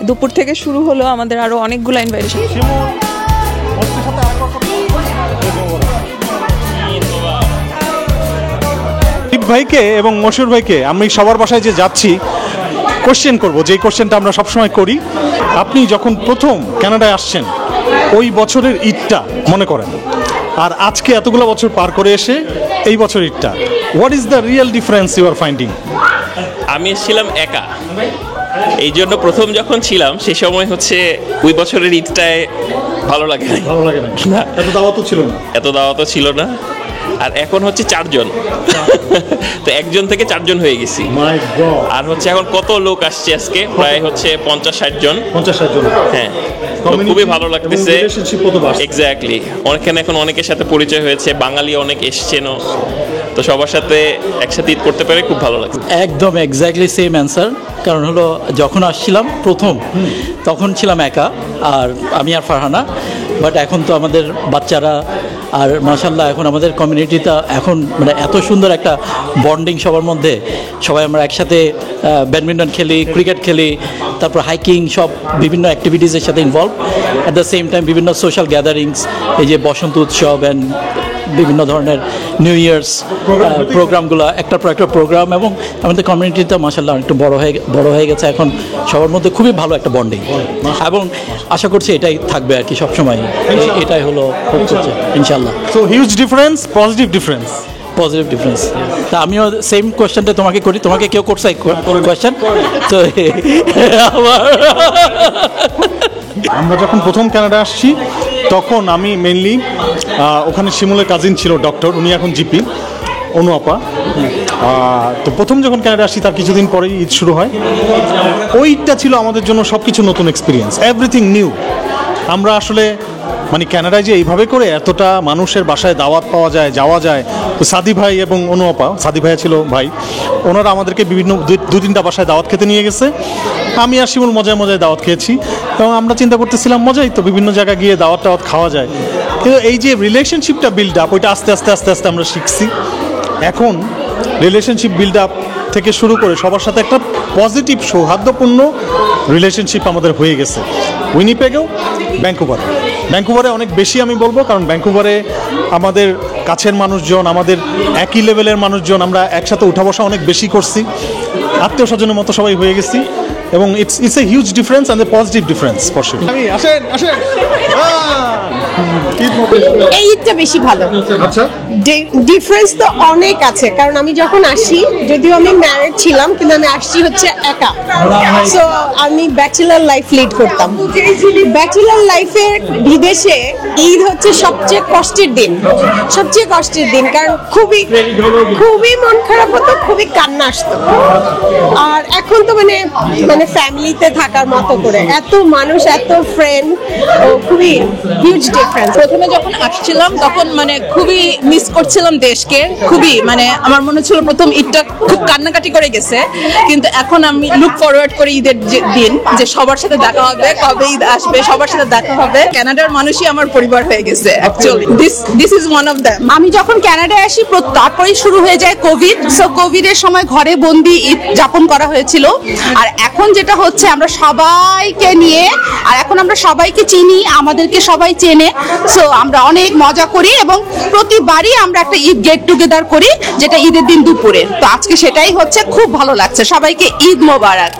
দুপুর থেকে শুরু হলো আমাদের আরো অনেকগুলো ইনভাইটেশন। ভাইকে এবং মশুর ভাইকে আমি সবার বাসায় যে যাচ্ছি কোশ্চেন করব, যে কোশ্চেনটা আমরা সবসময় করি। আপনি যখন প্রথম কানাডায় আসছেন ওই বছরের ঈদটা মনে করেন, আর আজকে এতগুলো বছর পার করে এসে এই বছর ঈদটা, what is the real difference you are finding? আমি এসেছিলাম একা, এই জন্য প্রথম যখন ছিলাম সে সময় হচ্ছে ওই বছরের ঈদটায় ভালো লাগে না, এত দাওয়াতও ছিল না। আর এখন হচ্ছে 4 জন, তো 1 জন থেকে 4 জন হয়ে গেছি। আর হচ্ছে এখন কত লোক আসছে আজকে, প্রায় হচ্ছে 50-60 জন। হ্যাঁ, খুবই ভালো লাগতেছে। এক্স্যাক্টলি, অনেকখানে এখন অনেকের সাথে পরিচয় হয়েছে, বাঙালি অনেক এসছেন, তো সবার সাথে একসাথে ঈদ করতে পেরে খুব ভালো লাগছে। একদম এক্স্যাক্টলি সেম অ্যান্সার। কারণ হলো যখন আসছিলাম প্রথম তখন ছিলাম একা, আর আমি আর ফারহানা। বাট এখন তো আমাদের বাচ্চারা, আর মাশাআল্লাহ এখন আমাদের কমিউনিটিটা এখন মানে এত সুন্দর একটা বন্ডিং সবার মধ্যে। সবাই আমরা একসাথে ব্যাডমিন্টন খেলি, ক্রিকেট খেলি, তারপর হাইকিং, সব বিভিন্ন অ্যাক্টিভিটিসের সাথে involve. At the same time বিভিন্ন সোশ্যাল গ্যাদারিংস, এই যে বসন্ত উৎসব অ্যান্ড বিভিন্ন ধরনের নিউ ইয়ার্স প্রোগ্রামগুলো, একটার পর একটা প্রোগ্রাম। এবং আমাদের কমিউনিটিটা মাশাআল্লাহ একটু বড় হয়ে গেছে এখন, সবার মধ্যে খুবই ভালো একটা বন্ডিং, এবং আশা করছি এটাই থাকবে আর কি সবসময়। এটাই হলো ইনশাআল্লাহ। So huge difference, positive difference. তা আমিও সেম কোয়েশ্চেনটা তোমাকে করি, তোমাকে কেউ করছে কোয়েশ্চেন? তো আমরা যখন প্রথম কানাডা আসছি তখন আমি মেনলি ওখানে শিমুলের কাজিন ছিল ডক্টর, উনি এখন জিপি, অনু আপা। তো প্রথম যখন কানাডা আসছি তার কিছুদিন পরেই ঈদ শুরু হয়। ওইটা ছিল আমাদের জন্য সব কিছু নতুন এক্সপিরিয়েন্স, এভরিথিং নিউ। আমরা আসলে মানে কানাডায় যে এইভাবে করে এতটা মানুষের বাসায় দাওয়াত পাওয়া যায়, যাওয়া যায়। তো সাদি ভাই এবং অনু আপা, সাদি ভাইয়া ছিল ভাই, ওনারা আমাদেরকে বিভিন্ন 2-3টা বাসায় দাওয়াত খেতে নিয়ে গেছে। আমি আর শিমুল মজায় মজায় দাওয়াত খেয়েছি, এবং আমরা চিন্তা করতেছিলাম মজাই তো, বিভিন্ন জায়গায় গিয়ে দাওয়াত খাওয়া যায়। কিন্তু এই যে রিলেশনশিপটা বিল্ড আপ, ওইটা আস্তে আস্তে আমরা শিখছি। এখন রিলেশনশিপ বিল্ড আপ থেকে শুরু করে সবার সাথে একটা পজিটিভ সৌহার্দ্যপূর্ণ রিলেশনশিপ আমাদের হয়ে গেছে। উইনিপেগেও, ভ্যাঙ্কুভারে অনেক বেশি আমি বলবো, কারণ ভ্যাঙ্কুভারে আমাদের কাছের মানুষজন, আমাদের একই লেভেলের মানুষজন, আমরা একসাথে উঠা বসা অনেক বেশি করছি, আত্মীয় স্বজনের মতো সবাই হয়ে গেছি। এবং it's a huge difference and a positive difference for sure. আসেন এই ঈদটা বেশি ভালো। আচ্ছা, ডিফারেন্স তো অনেক আছে, কারণ আমি যখন আসি, যদিও আমি ম্যারিড ছিলাম, কিন্তু আমি আসছি হচ্ছে একা। সো আমি ব্যাচেলার লাইফ লিড করতাম। ব্যাচেলার লাইফের বিদেশে ঈদ হচ্ছে সবচেয়ে কষ্টের দিন, কারণ খুবই মন খারাপ হতো, খুবই কান্না আসতো। আর এখন তো মানে ফ্যামিলিতে থাকার মতো করে এত মানুষ, এত ফ্রেন্ড, খুবই হিউজ ডিফারেন্স। প্রথমে যখন আসছিলাম তখন মানে খুবই মিস করছিলাম দেশকে, খুবই মানে আমার মনে ছিল প্রথম ঈদটা খুব কান্নাকাটি করে গেছে, কিন্তু এখন আমি লুক ফরওয়ার্ড করি ঈদের দিন, যে সবার সাথে দেখা হবে, কবে ঈদ আসবে, সবার সাথে দেখা হবে। কানাডার মানুষই আমার পরিবার হয়ে গেছে actually, this is one of them. আমি যখন কানাডায় আসি তারপরেই শুরু হয়ে যায় কোভিড। সো কোভিডের সময় ঘরে বন্দি ঈদ যাপন করা হয়েছিল, আর এখন যেটা হচ্ছে আমরা সবাইকে নিয়ে, আর এখন আমরা সবাইকে চিনি, আমাদেরকে সবাই চেনে। সো আমরা অনেক মজা করি এবং প্রতিবারই আমরা একটা ঈদ গেট টুগেদার করি, যেটা ঈদের দিন দুপুরে। তো আজকে সেটাই হচ্ছে, খুব ভালো লাগছে। সবাইকে ঈদ মোবারক।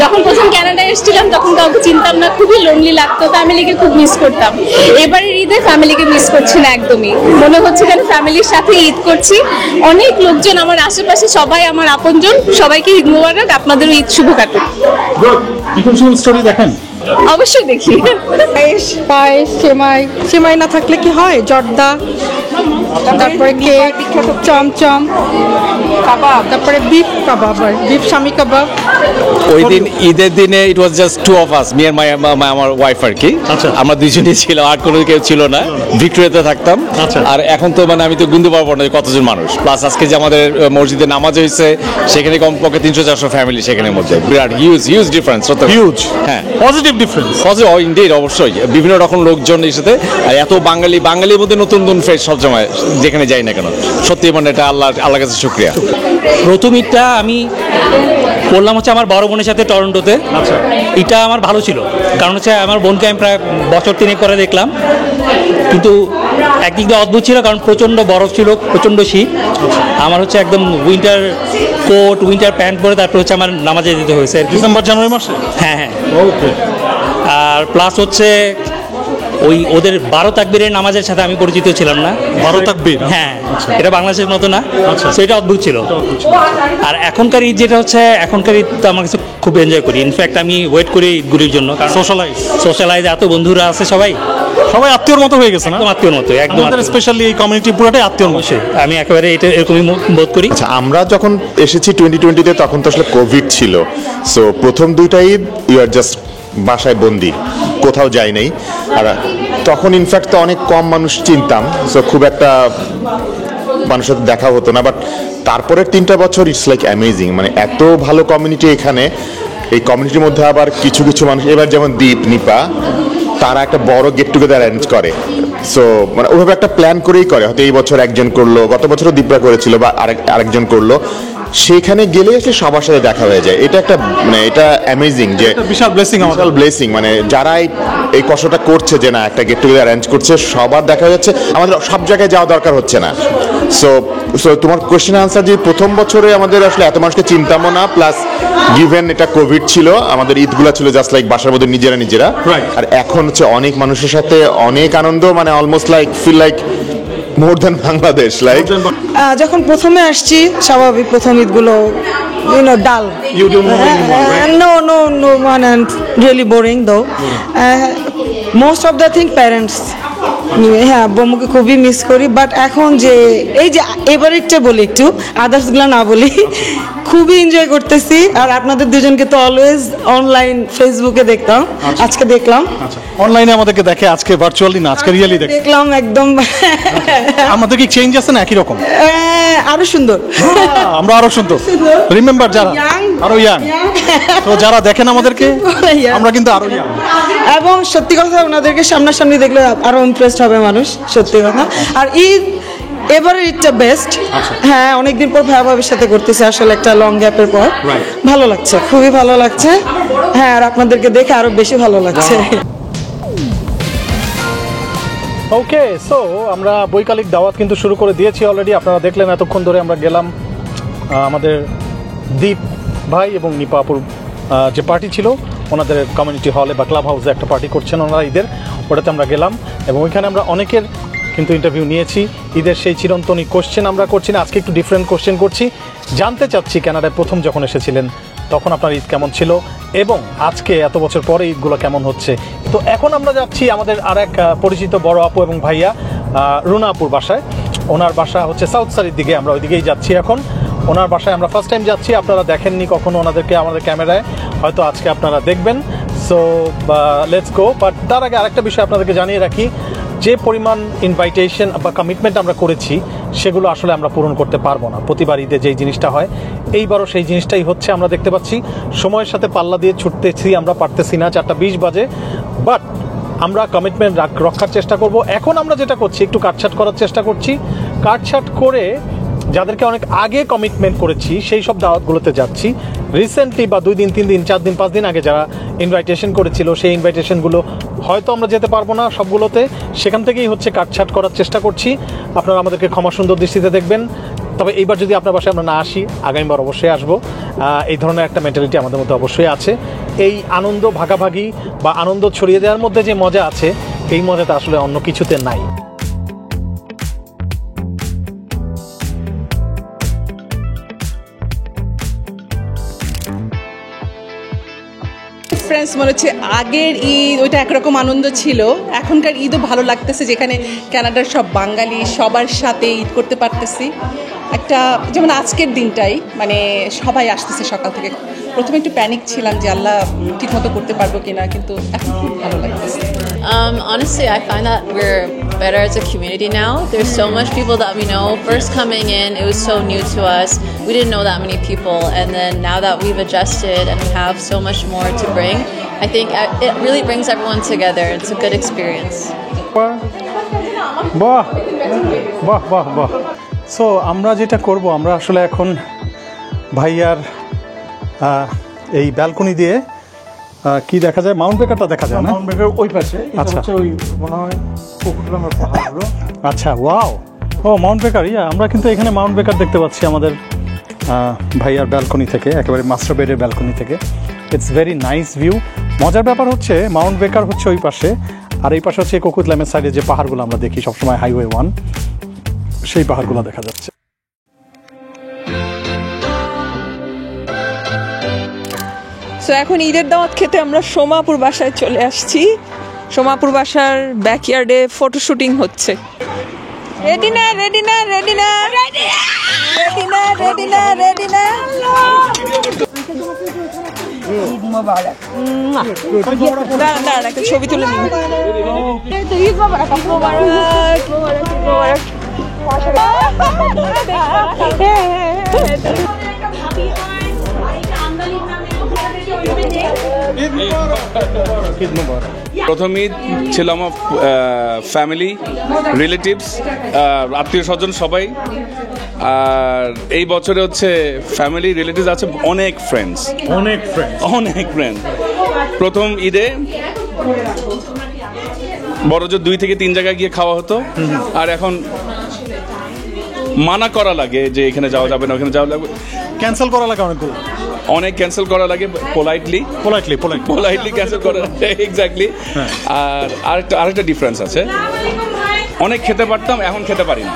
যখন প্রথম কানাডায় এসেছিলাম তখন কাউকে চিনতাম না, খুবই লোনলি লাগতো, ফ্যামিলিকে খুব মিস করতাম। এবারের ঈদে ফ্যামিলিকে মিস করছি না একদমই, মনে হচ্ছে যেন ফ্যামিলির সাথে ঈদ করছি। অনেক লোকজন আমার আশেপাশে, সবাই আমার আপনজন, সবাইকে ঈদ মোবারক, আপনাদেরও ঈদ শুভ কাটুক। স্টোরি দেখেন? অবশ্যই দেখি। পায়েস, সেমাই না থাকলে কি হয়, জর্দা, তারপরে কেক, চমচম, কাবাব, তারপরে বিফ কাবাব, বিফ শামি কাবাব। ওই দিন ঈদের দিনে it was just two of us, me and আমার ওয়াইফ আর কি। আমরা দুইজনই ছিল, আর কোনো কেউ ছিল না। ভিক্টোরিয়াতে থাকতাম। আর এখন তো মানে আমি তো গুনতে পারবো না কতজন মানুষ। প্লাস আজকে যে আমাদের মসজিদে নামাজ হয়েছে, সেখানে কমপক্ষে 300-400 ফ্যামিলি সেখানের মধ্যে। বিরাট হিউজ ডিফারেন্স। হিউজ, হ্যাঁ, পজিটিভ ডিফারেন্স। ইনডিড, অবশ্যই বিভিন্ন রকম লোকজন এর সাথে, আর এত বাঙালির মধ্যে নতুন ফেস সবসময় যেখানে যাই না কেন। সত্যি মানে এটা আল্লাহ কাছে শুকরিয়া। প্রথম ঈদটা আমি করলাম হচ্ছে আমার বড় বোনের সাথে টরন্টোতে। এটা আমার ভালো ছিল, কারণ হচ্ছে আমার বোনকে আমি প্রায় বছর 3 করে দেখলাম, কিন্তু একদিক দিয়ে অদ্ভুত ছিল, কারণ প্রচণ্ড বরফ ছিল, প্রচণ্ড শীত। আমার হচ্ছে একদম উইন্টার কোট, উইন্টার প্যান্ট পরে তারপর হচ্ছে আমার নামাজে যেতে হয়েছে। ডিসেম্বর জানুয়ারি মাসে? হ্যাঁ। ওকে। আর প্লাস হচ্ছে ওই ওদের 12 তাকবীরের নামাজের সাথে আমি পরিচিত ছিলাম না। 12 তাকবীর? হ্যাঁ, এটা বাংলাদেশের মতো না, সেটা অদ্ভুত ছিল। আর এখনকার ঈদ যেটা হচ্ছে, এখনকার ঈদ তো আমার কাছে খুব এনজয় করি। ইনফ্যাক্ট আমি ওয়েট করি ঈদগুলির জন্য, কারণ সোশ্যালাইজ এত বন্ধুরা আছে, সবাই আত্মীয়র মতো হয়ে গেছে না? আত্মীয়র মতো, একদম। স্পেশালি এই কমিউনিটি পুরোটাই আত্মীয়র মতো। আমি একেবারে এটা এরকমই বোধ করি। আচ্ছা, আমরা যখন এসেছি 2020-তে, তখন তো আসলে কোভিড ছিল। সো প্রথম দুইটা ঈদ ইউ আর জাস্ট বাসায় বন্দি, কোথাও যাই নাই। আর তখন ইনফ্যাক্ট তো অনেক কম মানুষ চিনতাম, সো খুব একটা মানুষের সাথে দেখা হতো না। বাট তারপরের 3টা বছর ইটস লাইক অ্যামেজিং, মানে এত ভালো কমিউনিটি এখানে। এই কমিউনিটির মধ্যে আবার কিছু কিছু মানুষ, এবার যেমন দীপ, নিপা, তারা একটা বড় গেট টুগেদার অ্যারেঞ্জ করে। সো মানে ওইভাবে একটা প্ল্যান করেই করে। হয়তো এই বছর একজন করলো, গত বছরও দীপরা করেছিল, বা আরেকজন করলো। সেখানে গেলে এসে সবার সাথে দেখা হয়ে যায়। এটা একটা মানে এটা অ্যামেজিং, যে বিশাল ব্লেসিং। মানে যারা এই কষ্টটা করছে, যে না একটা গেট টুগেদার অ্যারেঞ্জ করছে, সবার দেখা যাচ্ছে, আমাদের সব জায়গায় যাওয়া দরকার হচ্ছে না। সো তোমার কোয়েশ্চেন আনসার, যে প্রথম বছরে আমাদের আসলে এত মানুষকে চিনতামও না, প্লাস গিভেন এটা কোভিড ছিল, আমাদের ঈদগুলো ছিল জাস্ট লাইক বাসার মধ্যে নিজেরা। আর এখন হচ্ছে অনেক মানুষের সাথে অনেক আনন্দ, মানে almost like feel like more than Bangladesh. Like যখন প্রথমে আসছি, স্বাভাবিক প্রথম ঈদগুলো dull, no one and really boring though. Most of the thing parents, হ্যাঁ, বোমকে খুবই মিস করি। বাট এখন যে এই যে এবারেরটা বলি, একটু আদার্সগুলো না বলি, খুবই এনজয় করতেছি। আর আপনাদের দুজনকে তো অলওয়েজ অনলাইন ফেসবুকে দেখতাম, আজকে দেখলাম অনলাইনে আমাদেরকে দেখে, আজকে ভার্চুয়ালি না, আজকে রিয়েলি দেখলাম একদম। আমাদের কি চেঞ্জ আছে না একই রকম? আরো সুন্দর, আমরা আরো সুন্দর। রিমেম্বার যারা আরো ইয়াং, তো যারা দেখেন আমাদেরকে, আমরা কিন্তু আরো ইয়াং। এবং সত্যি কথা, ওনাদেরকে সামনাসামনি দেখলে আরো ইমপ্রেসড হবে মানুষ, সত্যি কথা। আর ঈদ এবারে ঈদটা বেস্ট। হ্যাঁ, অনেকদিন পর ভাইয়ের সাথে করতেছি, আসলে একটা লং গ্যাপের পর। ভালো লাগছে, খুবই ভালো লাগছে। হ্যাঁ, আর আপনাদেরকে দেখে আরো বেশি ভালো লাগছে। ওকে, সো আমরা বৈকালিক দাওয়াত কিন্তু শুরু করে দিয়েছি অলরেডি। আপনারা দেখলেন এতক্ষণ ধরে আমরা গেলাম আমাদের দীপ ভাই এবং নিপাপুর যে পার্টি ছিল, ওনাদের কমিউনিটি হলে বা ক্লাব হাউসে একটা পার্টি করছেন ওনারা ঈদের, ওটাতে আমরা গেলাম এবং ওইখানে আমরা অনেকের কিন্তু ইন্টারভিউ নিয়েছি। ঈদের সেই চিরন্তনী কোশ্চেন আমরা করছি না, আজকে একটু ডিফারেন্ট কোশ্চেন করছি। জানতে চাচ্ছি কানাডায় প্রথম যখন এসেছিলেন তখন আপনার ঈদ কেমন ছিল, এবং আজকে এত বছর পরে ঈদগুলো কেমন হচ্ছে। তো এখন আমরা যাচ্ছি আমাদের আর এক পরিচিত বড় আপু এবং ভাইয়া রুনা আপুর বাসায়। ওনার বাসা হচ্ছে সাউথ সাইডের দিকে, আমরা ওইদিকেই যাচ্ছি এখন। ওনার বাসায় আমরা ফার্স্ট টাইম যাচ্ছি, আপনারা দেখেননি কখনো ওনাদেরকে আমাদের ক্যামেরায়, হয়তো আজকে আপনারা দেখবেন। So let's go. বাট তার আগে আরেকটা বিষয় আপনাদেরকে জানিয়ে রাখি, যে পরিমাণ ইনভাইটেশন বা কমিটমেন্ট আমরা করেছি সেগুলো আসলে আমরা পূরণ করতে পারবো না। প্রতিবার ঈদে যেই জিনিসটা হয় এইবারও সেই জিনিসটাই হচ্ছে। আমরা দেখতে পাচ্ছি সময়ের সাথে পাল্লা দিয়ে ছুটতেছি, আমরা পারতেছি না, 4:20 বাজে, বাট আমরা কমিটমেন্ট রক্ষার চেষ্টা করব। এখন আমরা যেটা করছি একটু কাটছাট করার চেষ্টা করছি, কাটছাট করে যাদেরকে অনেক আগে কমিটমেন্ট করেছি সেই সব দাওয়াতগুলোতে যাচ্ছি। রিসেন্টলি বা 2 দিন 3 দিন 4 দিন 5 দিন আগে যারা ইনভাইটেশন করেছিল সেই ইনভাইটেশনগুলো হয়তো আমরা যেতে পারবো না সবগুলোতে, সেখান থেকেই হচ্ছে কাটছাট করার চেষ্টা করছি। আপনারা আমাদেরকে ক্ষমা সুন্দর দৃষ্টিতে দেখবেন। তবে এইবার যদি আপনার বাসায় আমরা না আসি, আগামীবার অবশ্যই আসবো। এই ধরনের একটা মেন্টালিটি আমাদের মধ্যে অবশ্যই আছে। এই আনন্দ ভাগাভাগি বা আনন্দ ছড়িয়ে দেওয়ার মধ্যে যে মজা আছে, এই মজাটা আসলে অন্য কিছুতে নাই। ফ্রেন্ডস, মনে হচ্ছে আগের ঈদ ওইটা একরকম আনন্দ ছিল, এখনকার ঈদও ভালো লাগতেছে, যেখানে কানাডার সব বাঙালি সবার সাথে ঈদ করতে পারতেছি। একটা যেমন আজকের দিনটাই মানে সবাই আসতেছে সকাল থেকে। প্রথমে একটু প্যানিক ছিলাম যে আল্লাহ ঠিকমতো করতে পারবো কিনা, কিন্তু এখন খুব ভালো লাগতেছে। Honestly, I find that we're better as a community now. There's so much people that we know. First coming in, it was so new to us. We didn't know that many people. And then now that we've adjusted and we have so much more to bring, I think it really brings everyone together. It's a good experience. বাহ বাহ বাহ বাহ। So আমরা যেটা করব, আমরা আসলে এখন ভাইয়ার এই ব্যালকনি দিয়ে কি দেখা যায়, মাউন্ট বেকারটা দেখা যায় না? মাউন্ট বেকার ওই পাশে, আচ্ছা, হচ্ছে ওই মনে হয় কোকুটলামের পাহাড়গুলো। আচ্ছা, ওয়াও, ও মাউন্ট বেকার। আমরা কিন্তু এখানে মাউন্ট বেকার দেখতে পাচ্ছি আমাদের ভাইয়ার ব্যালকনি থেকে, একেবারে মাস্টার বেডের ব্যালকনি থেকে। It's very nice view. মজার ব্যাপার হচ্ছে মাউন্ট বেকার হচ্ছে ওই পাশে, আর এই পাশে হচ্ছে কোকুটলামের সাইডে যে পাহাড়গুলো আমরা দেখি সবসময়, হাইওয়ে 1, সেই পাহাড়গুলো দেখা যাচ্ছে। সো এখন ঈদের দাওয়াত খেতে আমরা সোমাপুর বাসায় চলে আসছি। সোমাপুর বাসার ব্যাকইয়ার্ডে ফটোশুটিং হচ্ছে। রেডি না রেডি না রেডি না রেডি না রেডি না রেডি না। ঈদ মোবারক। দাঁড়ান একটা ছবি তুলে নিন। ঈদ মোবারক মোবারক মোবারক। প্রথম ঈদ ছিল আমার ফ্যামিলি, রিলেটিভস, আত্মীয় স্বজন সবাই। আর এই বছরে হচ্ছে ফ্যামিলি রিলেটিভস আছে, অনেক ফ্রেন্ডস। প্রথম ঈদে বড় যে 2 থেকে 3 জায়গায় গিয়ে খাওয়া হতো, আর এখন মানা করা লাগে যে এখানে যাওয়া যাবে না, ওখানে যাওয়া লাগবে, ক্যান্সেল করা লাগে, অনেক ক্যান্সেল করা লাগে, পোলাইটলি ক্যান্সেল করা, এক্স্যাক্টলি। আর আরেকটা ডিফারেন্স আছে, অনেক খেতে পারতাম, এখন খেতে পারি না।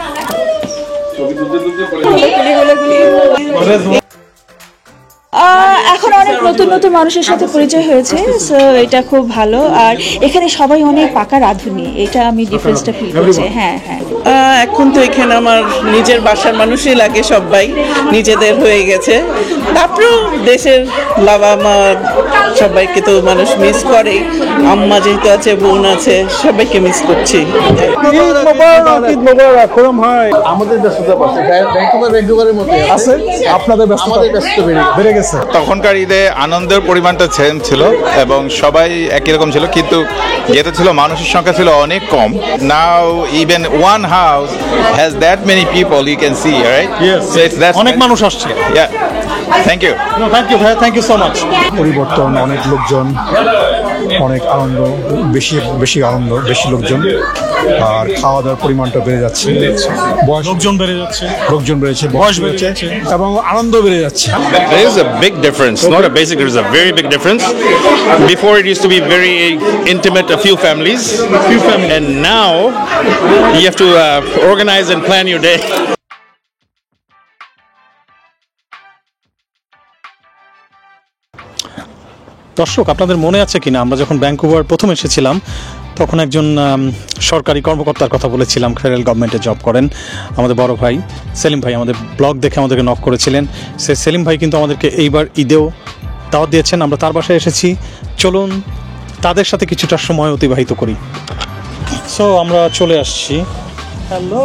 এখন অনেক নতুন নতুন মানুষের সাথে পরিচয় হয়েছে, সো এটা খুব ভালো। আর এখানে সবাই অনেক পাকা রাঁধুনি, এটা আমি ডিফারেন্সটা ফিল করছি। হ্যাঁ হ্যাঁ, এখন তো এখানে আমার নিজের বাসার মানুষই লাগে, সবাই নিজেদের হয়ে গেছে। তারপরেও দেশের বাবা মা সবাইকে তো মানুষ মিস করে, আম্মা যেহেতু আছে, বোন আছে, সবাইকে মিস করছি। আমাদের ব্যস্ততা ভ্যাঙ্কুভারের মধ্যে আছে, আপনাদের ব্যস্ততা বেড়ে গেছে। তখনকার ঈদে আনন্দের পরিমাণটা সেম ছিল এবং সবাই একই রকম ছিল, কিন্তু যেটা ছিল মানুষের সংখ্যা ছিল অনেক কম। Now even one house has that many people, you can see, right? অনেক মানুষ আসছে। থ্যাংক ইউ ভাইয়া, থ্যাংক ইউ সো মাচ। পরিবর্তন, অনেক লোকজন, অনেক আনন্দ, বেশি আনন্দ, বেশি লোকজন, আর খাওয়া দাওয়ার পরিমাণটা বেড়ে যাচ্ছে, লোকজন বেড়েছে, বয়স বেড়েছে এবং আনন্দ বেড়ে যাচ্ছে। There is a big difference, not a basic, there is a very big difference. Before it used to be very intimate, a few families, and now you have to organize and plan your day. দর্শক, আপনাদের মনে আছে কিনা আমরা যখন Vancouver প্রথম এসেছিলাম তখন একজন সরকারি কর্মকর্তার কথা বলেছিলাম, ফেডারেল গভর্নমেন্টে জব করেন, আমাদের বড় ভাই সেলিম ভাই। আমাদের ব্লগ দেখে আমাদেরকে নক করেছিলেন। সেলিম ভাই কিন্তু আমাদেরকে এইবার ঈদেও দাওয়াত দিয়েছেন, আমরা তার বাসায় এসেছি। চলুন তাদের সাথে কিছুটা সময় অতিবাহিত করি। সো আমরা চলে আসছি। হ্যালো,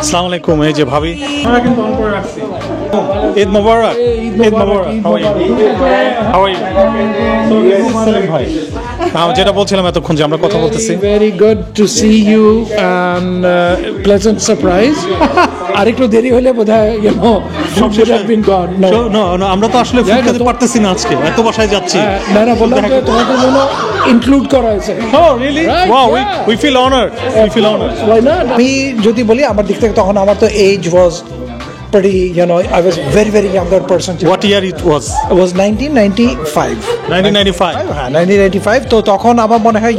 আসসালামু আলাইকুম। এই যে ভাবি, আমরা কিন্তু অন করে রাখছি। ঈদ মোবারক। ঈদ মোবারক। How are you? How are you? So Selim ভাই, যেটা বলছিলাম এতক্ষণ যে আমরা কথা বলতেছি। Very good to see you and pleasant surprise. আরেকটু দেরি হলে বোধহয় সব should have been gone. No, আমরা তো আসলে ফুড খেতে পারতেছি না আজকে, এত বাসায় যাচ্ছি। না বললাম যে তোমাদের জন্য ইনক্লুড করা হয়েছে। Oh really? Wow, we feel honored. We feel honored. Why not? আমি যদি বলি আমার দিক থেকে, তখন আমার তো age was pretty, I was very younger person. What year it was? It was 1995. 1995? হ্যাঁ, 1995। তো তখন আমার মনে হয়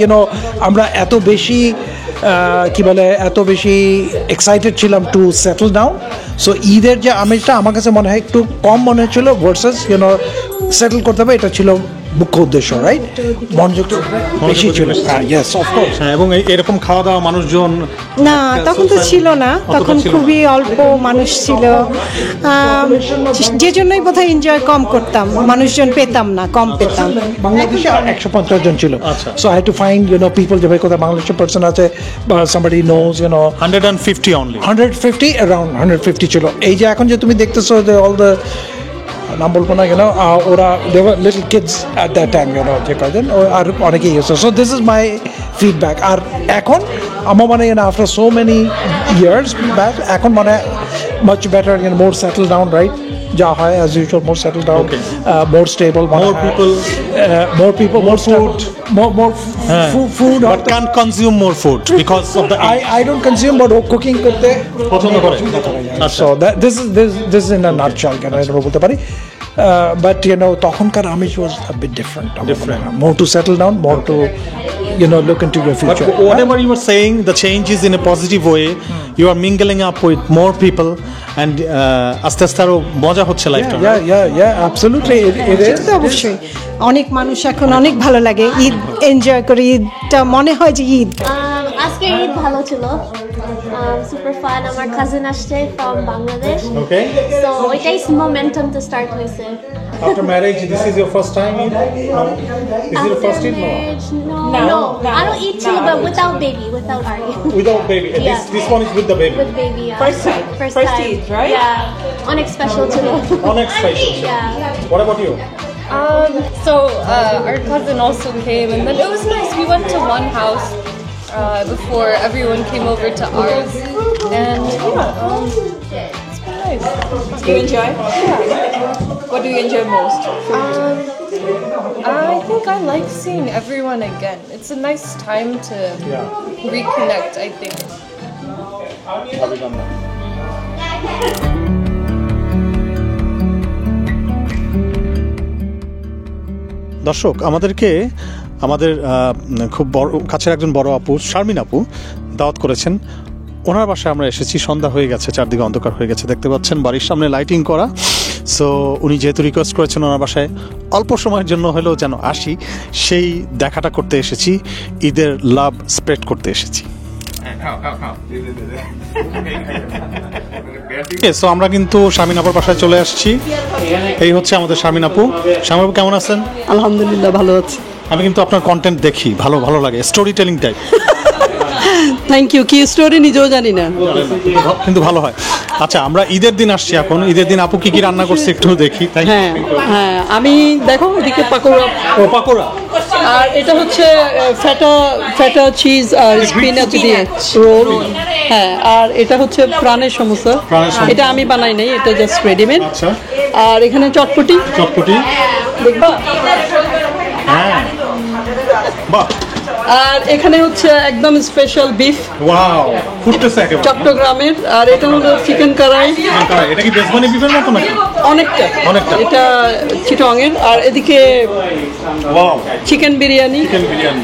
আমরা এত বেশি এত বেশি এক্সাইটেড ছিলাম টু সেটেল ডাউন। সো ঈদের যে আমেজটা আমার কাছে মনে হয় একটু কম মনে হচ্ছিল ভার্সেস সেটেল করতে হবে, এটা ছিল মুখ্য উদ্দেশ্য, রাইট? মনোযোগ বেশি ছিল। Yes, of course. এবং এরকম খাওয়া দাওয়া মানুষজন না তখন তো ছিল না, তখন খুবই অল্প মানুষ ছিল, যে জন্যই বোধহয় এনজয় কম করতাম, মানুষজন পেতাম না, কম পেতাম। বাংলাদেশে 150 জন ছিল। So I had to find people, যে ভাই কোথায় বাংলাদেশের পার্সন আছে, বা somebody knows 150 only, 150 around 150 ছিল। এই যে এখন যে তুমি দেখতেছো যে অল দ্য নাম বলবো না, ওরা little kids at that time, যে কয়জন আর অনেকেই গেছে। So this is my feedback. আর এখন আমার মনে হয় after so many years back, এখন মানে much better, more settle down, right? যা হয় as usual, more settle down, more stable, more people, more food, more food. But can't consume more food because of the I don't consume, but cooking করতে পছন্দ করে। So this is in a nutshell, বলতে পারি। But তখনকার আমেজ was a bit different. More to settle down, more to look into your future. But whatever you were saying, the change is in a positive way. You are mingling up with more people, and আস্তে আস্তে আরো মজা হচ্ছে লাইফটা। Yeah, absolutely. It is অবশ্যই অনেক মানুষ এখন অনেক ভালো লাগে, ঈদ এনজয় করে, ঈদটা মনে হয় যে ঈদ। আজকে ঈদ ভালো ছিল, সুপার ফান। আমার কাজিন আসছে ফ্রম বাংলাদেশ, সো ওইটাই মোমেন্টাম তো স্টার্ট হয়েছে। After marriage, this is your first time Eid? Is it your first Eid? No. I don't eat too, but without baby, without Ari. Without baby. Yeah. This one is with the baby. With baby, yeah. First time. First time. Eid, right? Yeah. Onyx special today. Onyx special. Yeah. What about you? So our cousin also came, and then it was nice. We went to one house before everyone came over to ours, and it's been nice. Do you enjoy? Yeah. What do you enjoy most? I think I like seeing everyone again. It's a nice time to reconnect, I think. দর্শক, আমাদের খুব বড় কাছের একজন বড় আপু, শারমিন আপু দাওয়াত করেছেন। ওনার বাসায় আমরা এসেছি, সন্ধ্যা হয়ে গেছে, চারদিকে অন্ধকার হয়ে গেছে, দেখতে পাচ্ছেন বাড়ির সামনে লাইটিং করা। সো উনি যেহেতু রিকোয়েস্ট করেছেন ওনার বাসায় অল্প সময়ের জন্য হলেও যেন আসি, সেই দেখাটা করতে এসেছি, ঈদের লাভ স্প্রেড করতে এসেছি। সো আমরা কিন্তু শারমিন আপুর বাসায় চলে আসছি। এই হচ্ছে আমাদের শারমিন আপু। শারমিন আপু কেমন আছেন? আলহামদুলিল্লাহ, ভালো আছি। আমি কিন্তু আপনার কন্টেন্ট দেখি, ভালো লাগে, story telling type. Thank you. কি স্টোরি নিজেও জানি না, কিন্তু ভালো হয়। আচ্ছা, আমরা ঈদের দিন আসছি, এখন ঈদের দিন আপু কি রান্না করছে একটু দেখি। হ্যাঁ, আমি দেখো এদিকে পাকোড়া, আর এটা হচ্ছে ফেটা চিজ আর স্পিনাচ দিয়ে রোল। হ্যাঁ, আর এটা হচ্ছে প্রাণের সমোসা, এটা আমি বানাই নাই, এটা জাস্ট রেডিমেড। আর এখানে চটপটি দেখবা। হ্যাঁ, বাহ। আর এখানে হচ্ছে একদম স্পেশাল বিফ, ওয়াও, ফুটতেছে একেবারে চট্টগ্রামের। আর এটা হলো চিকেন কারাই। এটা কি বেসবনি বিফের মতো নাকি? অনেকটা। এটা চিটং এর। আর এদিকে ওয়াও, চিকেন বিরিয়ানি।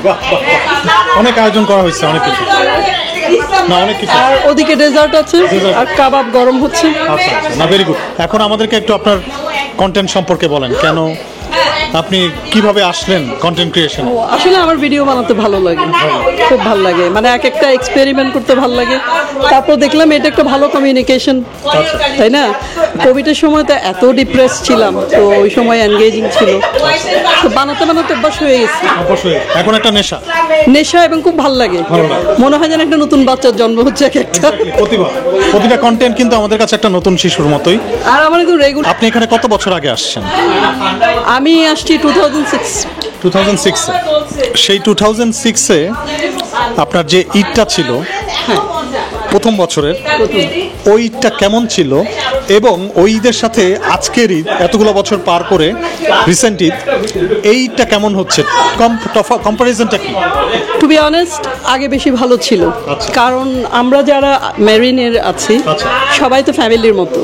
বাহ, অনেক আয়োজন করা হয়েছে, অনেক কিছু। আর ওদিকে ডেজার্ট আছে, আর কাবাব গরম হচ্ছে। আচ্ছা, না, ভেরি গুড। এখন আমাদেরকে একটু আপনার কন্টেন্ট সম্পর্কে বলেন, কেন আপনি কিভাবে আসলেন কন্টেন্ট ক্রিয়েশন? আসলে আমার ভিডিও বানাতে ভালো লাগে, খুব ভালো লাগে, মানে এক একটা এক্সপেরিমেন্ট করতে ভালো লাগে। তারপর দেখলাম এটা একটা ভালো কমিউনিকেশন, তাই না? কোভিডের সময় তো এত ডিপ্রেস ছিলাম, তো ওই সময় এনগেজিং ছিল, তো বানাতে বানাতে অভ্যাস হয়ে গেছে। এখন একটা নেশা নেশা এবং খুব ভালো লাগে, মনে হয় যেন একটা নতুন বাচ্চার জন্ম হচ্ছে এক একটা। প্রতিটা কন্টেন্ট কিন্তু আমাদের কাছে একটা নতুন শিশুর মতোই। আর আমার একদম রেগুলার। আপনি এখানে কত বছর আগে আসছেন? আমি আসছি 2006। সেই 2006-এ আপনার যে ঈদটা ছিল প্রথম বছরের, ওই ঈদটা কেমন ছিল এবং ওই ঈদের সাথে আজকের ঈদ এতগুলো বছর পার করে রিসেন্ট ঈদ, এই ঈদটা কেমন হচ্ছে? কম্পারিজনটা কি? টু বি অনেস্ট, আগে বেশি ভালো ছিল, কারণ আমরা যারা মেরিনের আছি সবাই তো ফ্যামিলির মতো,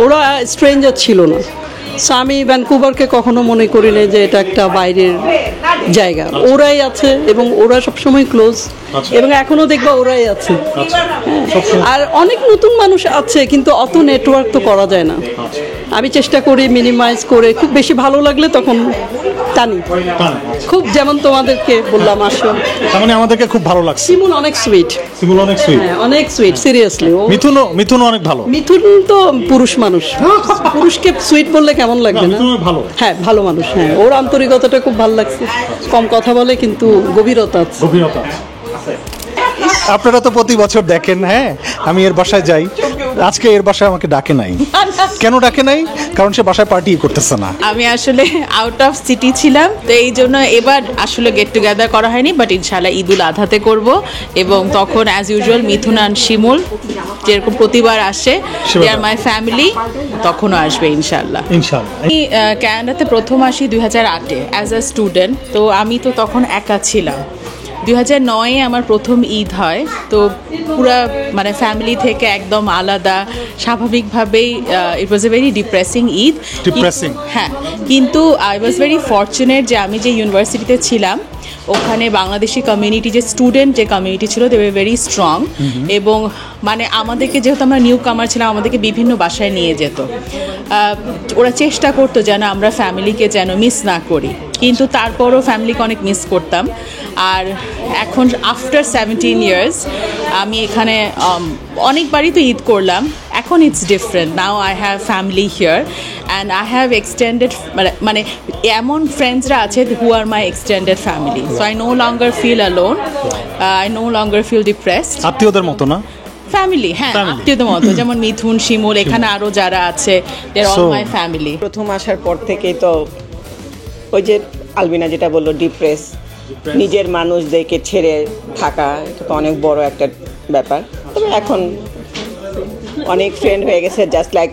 ওরা স্ট্রেঞ্জার ছিল না। সো আমি ভ্যানকুভারকে কখনো মনে করি না যে এটা একটা বাইরের জায়গা, ওরাই আছে এবং ওরা সবসময় ক্লোজ, এবং এখনো দেখবা ওরাই আছে। আর অনেক নতুন মানুষ আছে, কিন্তু অত নেটওয়ার্ক তো করা যায় না। আমি চেষ্টা করি মিনিমাইজ করে, খুব বেশি ভালো লাগলে তখন টানি, খুব, যেমন তোমাদেরকে বললাম আসো, তার মানে আমাদেরকে খুব ভালো লাগছে। শিমুল অনেক সুইট, অনেক সুইট, সিরিয়াসলি। মিথুনও অনেক ভালো। মিথুন তো পুরুষ মানুষ, পুরুষকে সুইট বললে কেমন লাগবে না? হ্যাঁ, ভালো মানুষ, হ্যাঁ, ওর আন্তরিকতাটা খুব ভালো লাগছে। কম কথা বলে কিন্তু গভীরতা আছে। আপনারা তো প্রতি বছর দেখেন, হ্যাঁ, আমি এর বাসায় যাই, আজকে এর বাসায় আমাকে ডাকে নাই। কেন ডাকে নাই? কারণ সে বাসায় পার্টি করতেছে না। আমি আসলে আউট অফ সিটি ছিলাম, তো এই জন্য এবার আসলে গেট টুগেদার করা হয়নি, বাট ইনশাল্লাহ ঈদুল আধাতে করব, এবং তখন অ্যাজ ইউজুয়াল মিথুন আর শিমুল যেরকম প্রতিবার আসে, দে আর মাই ফ্যামিলি, তখনও আসবে ইনশাল্লাহ। আমি ক্যানাডাতে প্রথম আসি 2008-এ অ্যাজ আ স্টুডেন্ট, তো আমি তো তখন একা ছিলাম। 2009-এ আমার প্রথম ঈদ হয়, তো পুরা মানে ফ্যামিলি থেকে একদম আলাদা, স্বাভাবিকভাবেই ইট was a very depressing Eid. হ্যাঁ, কিন্তু আই ওয়াজ ভেরি ফর্চুনেট যে আমি যে ইউনিভার্সিটিতে ছিলাম ওখানে বাংলাদেশি কমিউনিটি, যে স্টুডেন্ট যে কমিউনিটি ছিল, দে ওয়ার ভেরি স্ট্রং, এবং মানে আমাদেরকে, যেহেতু আমরা নিউ কামার ছিলাম, আমাদেরকে বিভিন্ন বাসায় নিয়ে যেত। ওরা চেষ্টা করতো যেন আমরা ফ্যামিলিকে যেন মিস না করি, কিন্তু তারপরও ফ্যামিলিকে অনেক মিস করতাম। আর এখন আফটার 17 ইয়ার্স আমি এখানে অনেকবারই তো ঈদ করলাম, এখন it's different. Now I have family here and I have extended, মানে এমন ফ্রেন্ডসরা আছে who are my extended family, so I no longer feel alone, I no longer feel depressed. আত্মীয়দের মতো না, ফ্যামিলি, হ্যাঁ, আত্মীয়দের মতো, যেমন মিথুন, শিমুল, এখানে আরো যারা আছে, দে আর অল মাই ফ্যামিলি। প্রথম আসার পর থেকেই তো ওই যে আলবিনা যেটা বললো, ডিপ্রেস, নিজের মানুষদেরকে ছেড়ে থাকা, এটা তো অনেক বড় একটা ব্যাপার। তবে এখন অনেক ফ্রেন্ড হয়ে গেছে, জাস্ট লাইক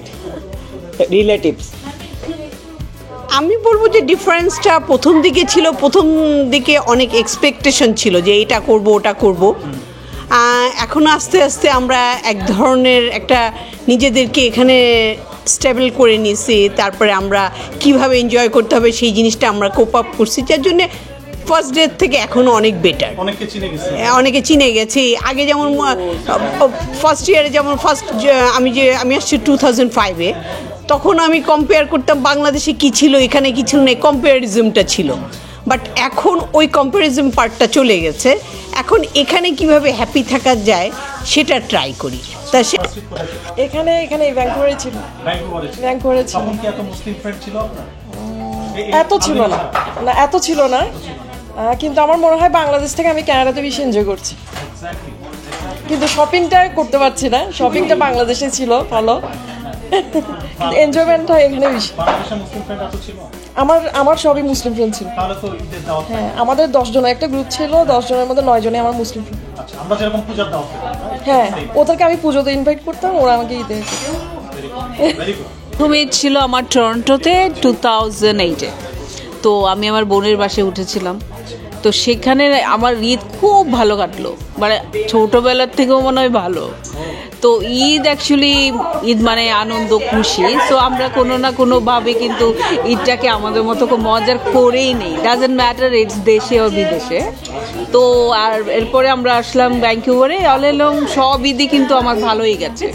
রিলেটিভস। আমি বলবো যে ডিফারেন্সটা প্রথম দিকে ছিল, প্রথম দিকে অনেক এক্সপেকটেশন ছিল যে এটা করব ওটা করব। এখন আস্তে আস্তে আমরা এক ধরনের একটা নিজেদেরকে এখানে স্টেবল করে নিয়েছি, তারপরে আমরা কিভাবে এনজয় করতে হবে সেই জিনিসটা আমরা কোপ আপ করছি, যার জন্য ফার্স্ট ডে থেকে এখনও অনেক বেটার, অনেকে চিনে গেছি। আগে যেমন ফার্স্ট ইয়ারে, যেমন আমি আসছি 2005-এ, তখন আমি কম্পেয়ার করতাম বাংলাদেশে কী ছিল, এখানে কী ছিল না, কম্পারিজমটা ছিল। বাট এখন ওই কম্পারিজম পার্টটা চলে গেছে, এখন এখানে কিভাবে হ্যাপি থাকা যায় সেটা ট্রাই করি। তা এখানে ভ্যাঙ্কুভারে ছিল, ভ্যাঙ্কুভারে ছিল, এত ছিল না, এত ছিল না, কিন্তু আমার মনে হয় বাংলাদেশ থেকে আমি কানাডাতে বেশি এনজয় করছি, কিন্তু শপিংটা করতে পারছি না। শপিংটা বাংলাদেশে ছিল ভালো, এনজয়মেন্টটা এখানে বেশি। আমার সবই মুসলিম ফ্রেন্ড ছিল। হ্যাঁ, আমাদের 10 জনের একটা গ্রুপ ছিল, 10 জনের মধ্যে 9 জনই আমার মুসলিম ফ্রেন্ড। হ্যাঁ, ওদেরকে আমি পুজোতে ইনভাইট করতাম, ওরা আমাকে ঈদে। প্রথম ঈদ ছিল আমার টরন্টোতে 2008-এ, তো আমি আমার বোনের বাসায় উঠেছিলাম। তো সেখানে আমার ঈদ খুব ভালো কাটলো, মানে ছোটোবেলার থেকেও মনে হয় ভালো। তো ঈদ অ্যাকচুয়ালি ঈদ মানে আনন্দ খুশি, সো আমরা কোনো না কোনোভাবে কিন্তু ঈদটাকে আমাদের মতো মজার করেই নেই, ডাজেন্ট ম্যাটার ইটস দেশে ও বিদেশে। তো আর এরপরে আমরা আসলাম ভ্যাঙ্কুভারে, অল এলং সব ঈদই কিন্তু আমার ভালোই গেছে।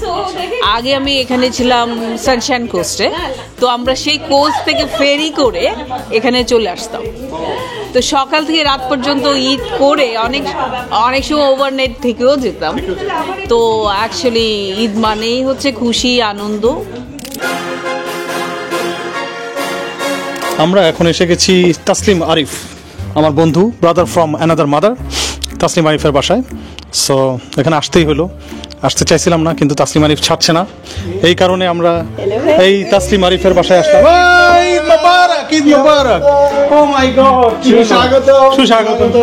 আগে আমি এখানে ছিলাম সানশাইন কোস্টে, তো আমরা সেই কোস্ট থেকে ফেরি করে এখানে চলে আসতাম। তো সকাল থেকে রাত পর্যন্ত ঈদ করে অনেক সময় ওভারনাইট থেকেও যেতাম। তো অ্যাকচুয়ালি ঈদ মানেই হচ্ছে খুশি আনন্দ। আমরা এখন এসে গেছি তাসলিম আরিফ, আমার বন্ধু, brother from another mother, Taslim আরিফের বাসায়। সো এখানে আসতেই হলো, আসতে চাইছিলাম না কিন্তু তাসলিম আরিফ ছাড়ছে না, এই কারণে আমরা এই তাসলিম আরিফের বাসায় আসলাম। ঈদ মোবারক, ঈদ মোবারক। ও মাই গড, সুস্বাগত।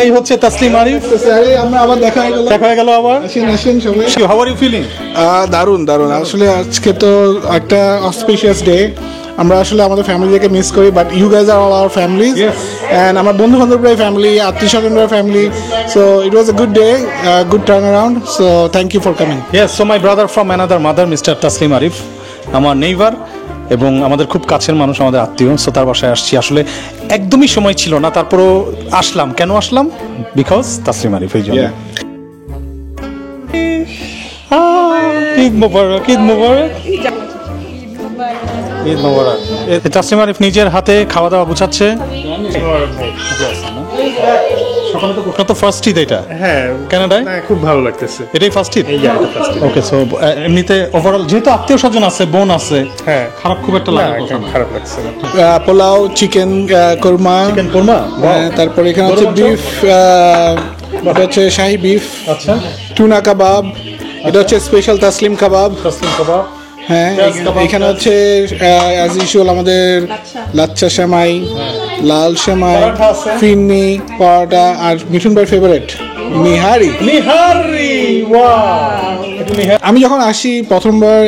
এই হচ্ছে তাসলিম আরিফ, আমরা আবার দেখা হয়ে গেল আবার। আসেন সবাই। How are you feeling? দারুণ দারুণ, আসলে আজকে তো একটা অসপিশিয়াস ডে। আমরা আসলে আমাদের ফ্যামিলিকে মিস করি, but you guys are all our families, and আমার বন্ধু বান্ধবরাই ফ্যামিলি, আত্মীয় স্বজনরা family. So it was a good day, good turn around. So thank you for coming. Yes, so my brother from another mother, mister Taslim Arif, আমার neighbour এবং আমাদের খুব কাছের মানুষ, আমাদের আত্মীয়। সো তার বাসায় আসছি, আসলে একদমই সময় ছিল না, তারপরও আসলাম। কেন আসলাম? বিকজ তাসলিম আরিফ, এই জন্য। ঈদ মোবারক, ঈদ মোবারক, ঈদ মোবারক। তাসলিম আরিফ নিজের হাতে খাওয়া দাওয়া গুছাচ্ছে। সকালে তো ফার্স্ট ঈদ এটা। হ্যাঁ, কানাডায় খুব ভালো লাগতেছে। এটাই ফার্স্ট ঈদ। ওকে, সো এমনিতে ওভারঅল যেহেতু আত্মীয় স্বজন আছে, বোন আছে, হ্যাঁ, খারাপ খুব একটা লাগে? খারাপ লাগছে না। পোলাও, চিকেন কোরমা, তারপরে এখানে হচ্ছে বিফ, এটা হচ্ছে শাহি বিফ, আচ্ছা, টুনা কাবাব, এটা হচ্ছে স্পেশাল তাসলিম কাবাব। হ্যাঁ, এখানে হচ্ছে অ্যাজ ইউজুয়াল আমাদের লাচ্ছা সেমাই, লাল সেমাই, ফিরনি, পরোটা, আর মিঠুন ভাইয়ের ফেভারিট নিহারি। আমি যখন আসি প্রথমবার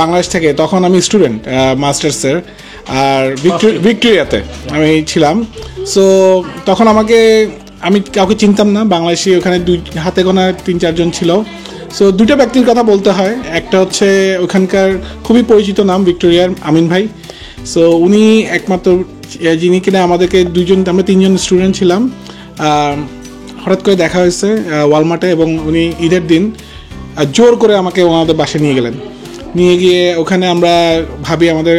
বাংলাদেশ থেকে, তখন আমি স্টুডেন্ট মাস্টার্সের, আর ভিক্টোরিয়াতে আমি ছিলাম। সো তখন আমি কাউকে চিনতাম না বাংলাদেশি, ওখানে হাতে গোনা 3-4 জন ছিল। সো দুটো ব্যক্তির কথা বলতে হয়। একটা হচ্ছে ওখানকার খুবই পরিচিত নাম, ভিক্টোরিয়ার আমিন ভাই। সো উনি একমাত্র যিনি কিনা আমাদেরকে আমরা 3 জন স্টুডেন্ট ছিলাম, হঠাৎ করে দেখা হয়েছে ওয়ালমার্টে, এবং উনি ঈদের দিন জোর করে আমাকে ওনাদের বাসায় নিয়ে গেলেন। নিয়ে গিয়ে ওখানে আমরা ভাবি আমাদের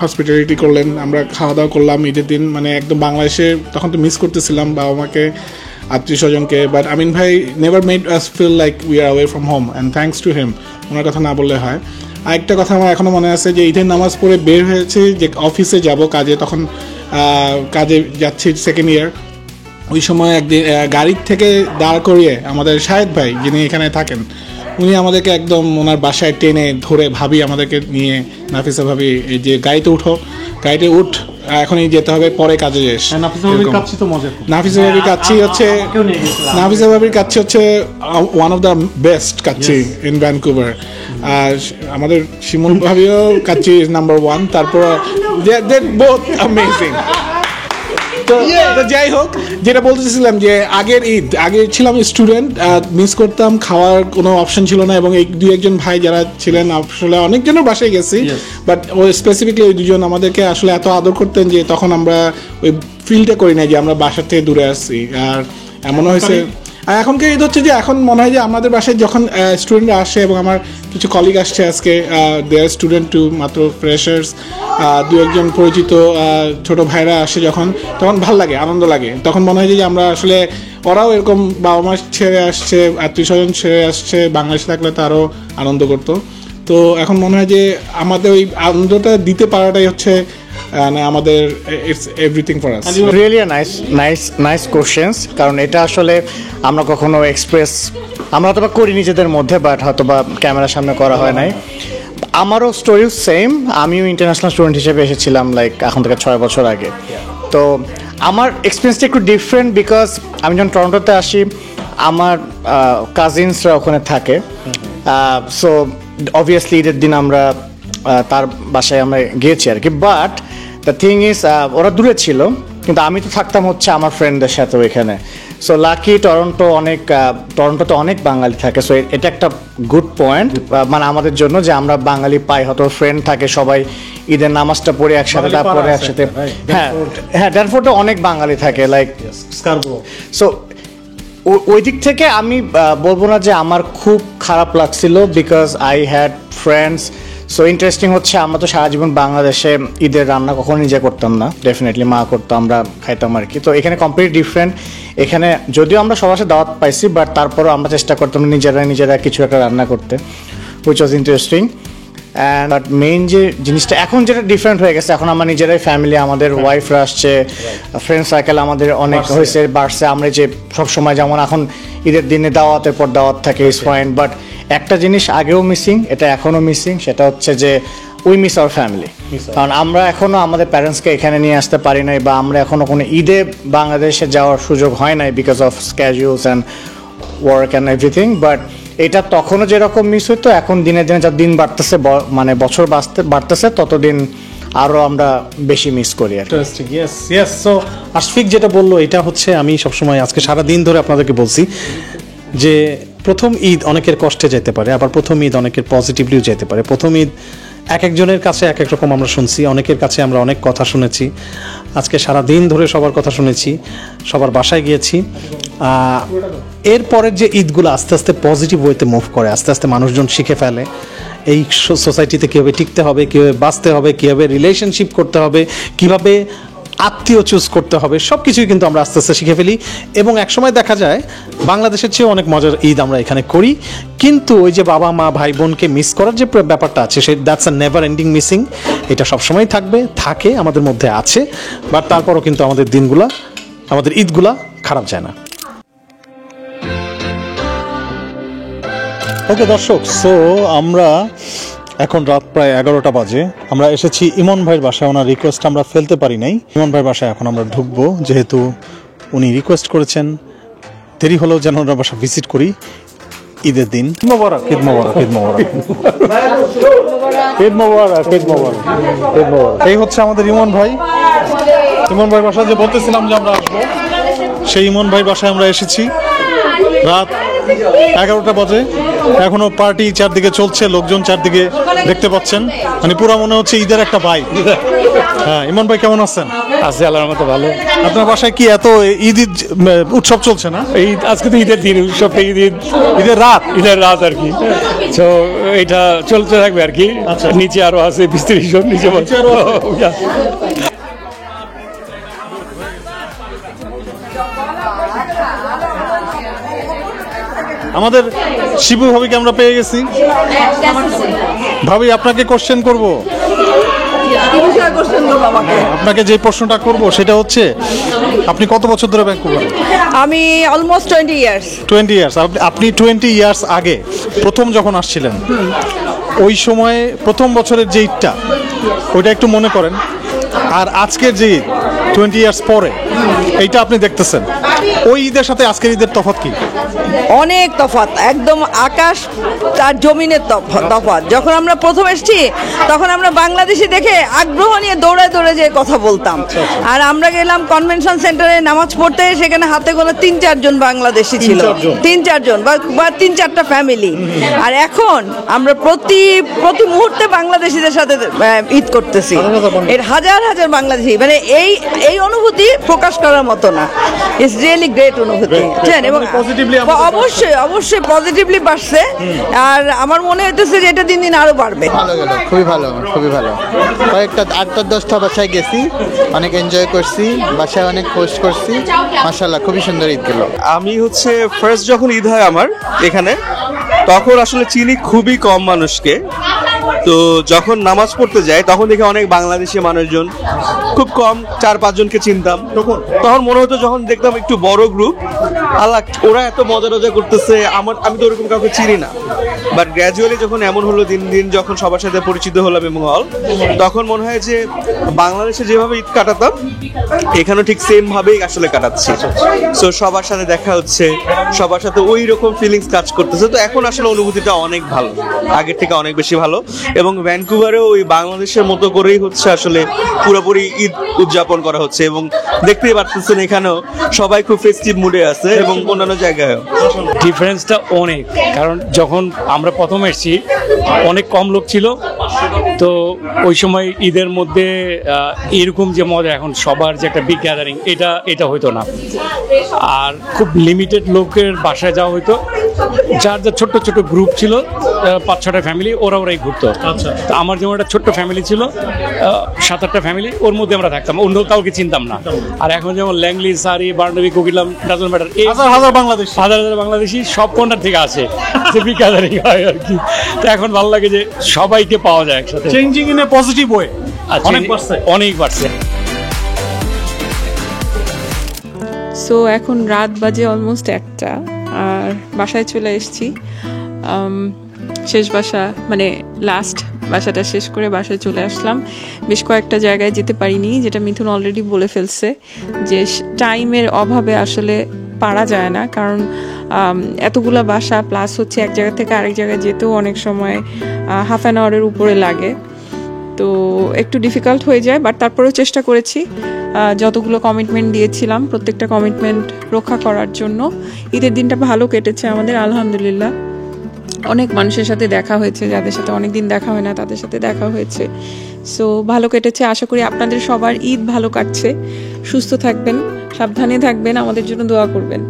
হসপিটালিটি করলেন, আমরা খাওয়া দাওয়া করলাম ঈদের দিন। মানে একদম বাংলাদেশে তখন তো মিস করতেছিলাম বাবা মাকে, আত্মীয় স্বজনকে, বাট আমিন ভাই never made us feel like we are away from home, and thanks to him. ওনার কথা না বললে হয়। আরেকটা কথা আমার এখনও মনে আছে যে ঈদের নামাজ পড়ে বের হয়েছে যে অফিসে যাব কাজে, তখন কাজে যাচ্ছি সেকেন্ড ইয়ার। ওই সময় একদিন গাড়ির থেকে দাঁড় করিয়ে আমাদের শাহেদ ভাই, যিনি এখানে থাকেন, উনি আমাদেরকে একদম ওনার বাসায় টেনে ধরে ভাবি আমাদেরকে নিয়ে, নাফিসা ভাবি, এই যে গাড়িতে গাড়িতে এখনই যেতে হবে, পরে কাজে যাস। নাফিসা ভাবির কাচ্ছি হচ্ছে one of the best kacchi in Vancouver. আর আমাদের শিমুল ভাবিও কাচ্ছি ইজ নাম্বার 1। তারপর বোথ অ্যামেজিং। তো যাই হোক, যেটা বলতেছিলাম যে আগে ছিলাম স্টুডেন্ট, মিস করতাম, খাওয়ার কোনো অপশন ছিল না, এবং এই 2-1 ভাই যারা ছিলেন, আসলে অনেকজনের বাসায় গেছি, বাট ওই স্পেসিফিকলি ওই 2 জন আমাদেরকে আসলে এত আদর করতেন যে তখন আমরা ওই ফিলটা করি না যে আমরা বাসার থেকে দূরে আসছি। আর এমনও হয়েছে, আর এখনকার ঈদ হচ্ছে যে এখন মনে হয় যে আমাদের বাসায় যখন স্টুডেন্টরা আসে, এবং আমার কিছু কলিগ আসছে আজকে, দেয়ার স্টুডেন্ট টু, মাত্র ফ্রেশার্স, 2-1 জন পরিচিত ছোট ভাইরা আসে যখন, তখন ভাল লাগে, আনন্দ লাগে। তখন মনে হয় যে আমরা আসলে, ওরাও এরকম বাবা মা ছেড়ে আসছে, আত্মীয় স্বজন ছেড়ে আসছে, বাংলাদেশে থাকলে তো আরও আনন্দ করতো। তো এখন মনে হয় যে আমাদের ওই আনন্দটা দিতে পারাটাই হচ্ছে আমাদের it's everything for us. Really nice questions, কারণ এটা আসলে আমরা কখনো আমরা হয়তো করি নিজেদের মধ্যে, বাট হয়তো বা ক্যামেরার সামনে করা হয় নাই। আমারও স্টোরি সেম, আমিও ইন্টারন্যাশনাল স্টুডেন্ট হিসেবে এসেছিলাম লাইক এখন থেকে 6 বছর আগে। তো আমার এক্সপিরিয়েন্সটা একটু ডিফারেন্ট, বিকজ আমি যখন টরন্টোতে আসি, আমার কাজিনসরা ওখানে থাকে। সো অবভিয়াসলি ঈদের দিন আমরা তার বাসায় আমরা গিয়েছি আর কি, বাট দ্য থিং ইজ ওরা দূরে ছিল, কিন্তু আমি তো থাকতাম হচ্ছে আমার ফ্রেন্ডদের সাথে ওইখানে। সো লাকি টরন্টোতে অনেক বাঙালি থাকে, সো এটা একটা গুড পয়েন্ট মানে আমাদের জন্য যে আমরা বাঙালি পাই, হয়তো ফ্রেন্ড থাকে সবাই ঈদের নামাজটা পড়ে একসাথে, তারপরে একসাথে। হ্যাঁ ড্যানফোর্ডে অনেক বাঙালি থাকে, লাইক সো ওই দিক থেকে আমি বলবো না যে আমার খুব খারাপ লাগছিল, because I had friends. So interesting হচ্ছে আমরা তো সারা জীবন বাংলাদেশে ঈদের রান্না কখনো নিজে করতাম না, ডেফিনেটলি মা করতো, আমরা খাইতাম আর কি। তো এখানে কমপ্লিট ডিফারেন্ট। এখানে যদিও আমরা সবার সাথে দাওয়াত পাইছি, বাট তারপরও আমরা চেষ্টা করতাম নিজেরা কিছু একটা রান্না করতে, which was interesting. And but main যে জিনিসটা এখন যেটা ডিফারেন্ট হয়ে গেছে, এখন আমরা নিজেরাই ফ্যামিলি, আমাদের ওয়াইফরা আসছে, ফ্রেন্ড সার্কেল আমাদের অনেক হয়েছে, বাড়ছে। আমরা যে সবসময় যেমন এখন ঈদের দিনে দাওয়াতের পর দাওয়াত থাকে, ইজ ফাইন, বাট একটা জিনিস আগেও মিসিং, এটা এখনও মিসিং, সেটা হচ্ছে যে উই মিস আওয়ার ফ্যামিলি। কারণ আমরা এখনও আমাদের প্যারেন্টসকে এখানে নিয়ে আসতে পারি নাই, বা আমরা এখনও কোনো ঈদে বাংলাদেশে যাওয়ার সুযোগ হয় নাই because of schedules and work and everything. But এটা তখনও যেরকম মিস হইতো, এখন দিনে দিনে যত দিন বাড়তেছে, মানে বছর বাড়তেছে, ততদিন আরও আমরা বেশি মিস করি আর interesting. Yes yes. So Ashfiq যেটা বললো, এটা হচ্ছে আমি সবসময় আজকে সারা দিন ধরে আপনাদেরকে বলছি যে প্রথম ঈদ অনেকের কষ্টে যেতে পারে, আবার প্রথম ঈদ অনেকের পজিটিভলিও যেতে পারে। প্রথম ঈদ এক একজনের কাছে এক এক রকম আমরা শুনছি, অনেকের কাছে আমরা অনেক কথা শুনেছি। আজকে সারা দিন ধরে সবার কথা শুনেছি, সবার বাসায় গিয়েছি। এরপরের যে ঈদগুলো আস্তে আস্তে পজিটিভ ওয়েতে মুভ করে, আস্তে আস্তে মানুষজন শিখে ফেলে এই সোসাইটিতে কীভাবে টিকতে হবে, কীভাবে বাঁচতে হবে, কীভাবে রিলেশনশিপ করতে হবে, কীভাবে আত্মীয় চুজ করতে হবে, সব কিছুই কিন্তু আমরা আস্তে আস্তে শিখে ফেলি। এবং একসময় দেখা যায় বাংলাদেশের চেয়েও অনেক মজার ঈদ আমরা এখানে করি, কিন্তু ওই যে বাবা মা ভাই বোনকে মিস করার যে ব্যাপারটা আছে, সে that's a never ending missing. এটা সবসময় থাকে, আমাদের মধ্যে আছে, বাট তারপরও কিন্তু আমাদের দিনগুলা, আমাদের ঈদগুলা খারাপ যায় না। ওকে দর্শক, সো আমরা এখন রাত প্রায় 11টা বাজে, আমরা এসেছি ইমন ভাইয়ের বাসায়। ওনার রিকোয়েস্ট আমরা ফেলতে পারি নাই। ইমন ভাইয়ের বাসায় এখন আমরা ঢুকবো, যেহেতু উনি রিকোয়েস্ট করেছেন। দেরি হলেও যেন ওনার বাসা ভিজিট করি ঈদের দিন। মোবারক, ঈদ মোবারক, ঈদ মোবারক, ঈদ মোবারক, ঈদ মোবারক, ঈদ মোবারক। এই হচ্ছে আমাদের ইমন ভাই। ইমন ভাই বাসায় যে বলতেছিলাম যে আমরা আসবো, সেই ইমন ভাই বাসায় আমরা এসেছি। রাত 11টা বাজে, এখনো পার্টি চারদিকে চলছে, লোকজন চারদিকে দেখতে পাচ্ছেন, মানে পুরো মনে হচ্ছে ঈদের একটা ভাই। হ্যাঁ, ইমন ভাই কেমন আছেন? আছি আল্লাহর মতো ভালো। আপনার বাসায় কি এত ঈদ উৎসব চলছে না? এই আজকে তো ঈদের দিন, উৎসব, ঈদের রাত আর কি। তো এটা চলতে থাকবে আর কি। নিচে আরো আছে বিস্তারিত, নিচে আমাদের শিবু ভাবিকে আমরা পেয়ে গেছি। ভাবি, আপনাকে কোশ্চেন করব। আপনাকে যে প্রশ্নটা করব সেটা হচ্ছে, আপনি কত বছর ধরে ব্যাংক করেন? আমি অলমোস্ট 20 ইয়ার্স। 20 ইয়ার্স। আপনি 20 ইয়ার্স আগে প্রথম যখন আসছিলেন, ওই সময়ে প্রথম বছরের যে ঈদটা, ওইটা একটু মনে করেন, আর আজকের যে ঈদ 20 ইয়ার্স পরে এইটা আপনি দেখতেছেন, ওই ঈদের সাথে আজকের ঈদের তফাৎ কি? অনেক তফাৎ, একদম আকাশ তার জমিনের তফাৎ। যখন আমরা প্রথম এসেছি তখন আমরা বাংলাদেশি দেখে আগ্রহ নিয়ে দৌড়ে যে কথা বলতাম, আর আমরা গেলাম কনভেনশন সেন্টারে নামাজ পড়তে, সেখানে হাতে গোনা 3-4 জন বাংলাদেশি ছিল, 3-4 জন বা 3-4টা ফ্যামিলি। আর এখন আমরা প্রতি মুহূর্তে বাংলাদেশিদের সাথে ঈদ করতেছি, এর হাজার বাংলাদেশি, মানে এই অনুভূতি প্রকাশ করার মতো না। ইটস রিয়েলি গ্রেট অনুভূতি। এবং অবশ্যই পজিটিভলি বাড়ছে, আর আমার মনে হইতেছে যে এটা দিন দিন আরো বাড়বে। খুবই ভালো। কয়েকটা 8-10টা বাসায় গেছি, অনেক এনজয় করছি, বাসায় অনেক পোস্ট করছি, মাশাআল্লাহ খুবই সুন্দর ঈদ গেল। আমি হচ্ছে ফার্স্ট যখন ঈদ হয় আমার এখানে, তখন আসলে চিনি খুবই কম মানুষকে। তো যখন নামাজ পড়তে যাই তখন দেখি অনেক বাংলাদেশি মানুষজন, খুব কম 4-5 জনকে চিনতাম। তখন মনে হতো, যখন দেখতাম একটু বড় গ্রুপ, আল্লাহ ওরা এত মজা করতেছে, আমি তো ওরকম কাউকে চিনি না। বাট গ্র্যাজুয়ালি যখন এমন হলো, দিন দিন যখন সবার সাথে পরিচিত হলাম এবং তখন মনে হয় যে বাংলাদেশে যেভাবে ঈদ কাটাতাম এখানেও ঠিক সেম ভাবেই আসলে কাটাচ্ছি। সো সবার সাথে দেখা হচ্ছে, সবার সাথে ওই রকম ফিলিংস কাজ করতেছে। তো এখন আসলে অনুভূতিটা অনেক ভালো, আগের থেকে অনেক বেশি ভালো। এবং ভ্যানকুভারেও ওই বাংলাদেশের মতো করেই হচ্ছে আসলে পুরোপুরি ঈদ উদযাপন করা হচ্ছে এবং দেখতেই পারতেছেন এখানেও সবাই খুব ফেস্টিভ মুডে আছে এবং অন্যান্য জায়গায় ডিফারেন্সটা অনেক, কারণ যখন আমরা প্রথম এসেছি অনেক কম লোক ছিল, তো ওই সময় ঈদের মধ্যে এরকম যে মজা এখন সবার যে একটা বিগ গ্যাদারিং এটা হইতো না, আর খুব লিমিটেড লোকের বাসায় যাওয়া হইতো, যার যা ছোট্ট ছোট গ্রুপ ছিল 5-6টা ফ্যামিলি ওরাই ঘুরতো। আচ্ছা, তো আমার যেমন একটা ছোট্ট ফ্যামিলি ছিল 7-8টা ফ্যামিলি, ওর মধ্যে আমরা থাকতাম, অন্য কাউকে চিনতাম না। আর এখন যেমন ল্যাংলি, সারি, বার্নবি, কোকিলাম, ডাজন্ট ম্যাটার, হাজার বাংলাদেশি সব কর্নার থেকে আসে, বিগ গ্যাদারিং হয় আর কি। তো এখন ভালো লাগে যে সবাইকে পাওয়া যায় একসাথে, changing in a positive way, অনেক বাড়ছে। সো এখন রাত বাজে অলমোস্ট 1টা, আর বাসায় চলে এসেছি। শেষ বাসা মানে লাস্ট বাসাটা শেষ করে বাসায় চলে আসলাম। বেশ কয়েকটা জায়গায় যেতে পারিনি, যেটা মিথুন অলরেডি বলে ফেলছে যে টাইমের অভাবে আসলে পারা যায় না, কারণ এতগুলা বাসা প্লাস হচ্ছে এক জায়গা থেকে আরেক জায়গায় যেতেও অনেক সময় হাফ অ্যান আওয়ারের উপরে লাগে, তো একটু ডিফিকাল্ট হয়ে যায়। বাট তারপরেও চেষ্টা করেছি যতগুলো কমিটমেন্ট দিয়েছিলাম প্রত্যেকটা কমিটমেন্ট রক্ষা করার জন্য। ঈদের দিনটা ভালো কেটেছে আমাদের আলহামদুলিল্লাহ। অনেক মানুষের সাথে দেখা হয়েছে, যাদের সাথে অনেকদিন দেখা হয় না তাদের সাথে দেখা হয়েছে। সো ভালো কেটেছে, আশা করি আপনাদের সবার ঈদ ভালো কাটছে। সুস্থ থাকবেন, সাবধানে থাকবেন, আমাদের জন্য দোয়া করবেন।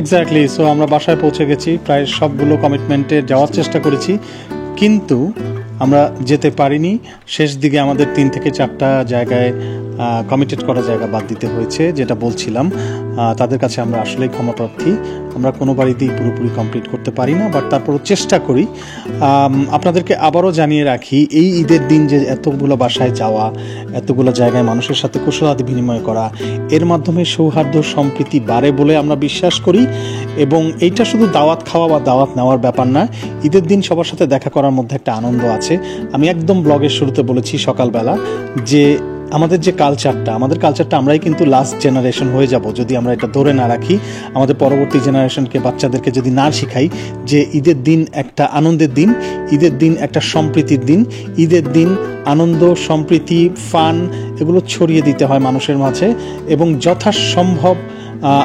এক্স্যাক্টলি। সো আমরা বাসায় পৌঁছে গেছি, প্রায় সবগুলো কমিটমেন্টে যাওয়ার চেষ্টা করেছি, কিন্তু আমরা যেতে পারিনি। শেষ দিকে আমাদের 3 থেকে 4টা জায়গায় কমিটেড করা জায়গা বাদ দিতে হয়েছে, যেটা বলছিলাম তাদের কাছে আমরা আসলেই ক্ষমাপ্রার্থী। আমরা কোনো বাড়িতেই পুরোপুরি কমপ্লিট করতে পারি না, বাট তারপরও চেষ্টা করি। আপনাদেরকে আবারও জানিয়ে রাখি, এই ঈদের দিন যে এতগুলো বাসায় যাওয়া, এতগুলো জায়গায় মানুষের সাথে কুশলাদি বিনিময় করা, এর মাধ্যমে সৌহার্দ্য সম্প্রীতি বাড়ে বলে আমরা বিশ্বাস করি। এবং এইটা শুধু দাওয়াত খাওয়া বা দাওয়াত নেওয়ার ব্যাপার না, ঈদের দিন সবার সাথে দেখা করার মধ্যে একটা আনন্দ আছে। আমি একদম ব্লগের শুরুতে বলেছি সকালবেলা যে আমাদের যে আমাদের কালচারটা আমরাই কিন্তু লাস্ট জেনারেশন হয়ে যাব যদি আমরা এটা ধরে না রাখি। আমাদের পরবর্তী জেনারেশনকে, বাচ্চাদেরকে যদি না শিখাই যে ঈদের দিন একটা আনন্দের দিন, ঈদের দিন একটা সম্প্রীতির দিন, ঈদের দিন আনন্দ, সম্প্রীতি, ফান এগুলো ছড়িয়ে দিতে হয় মানুষের মাঝে, এবং যথাসম্ভব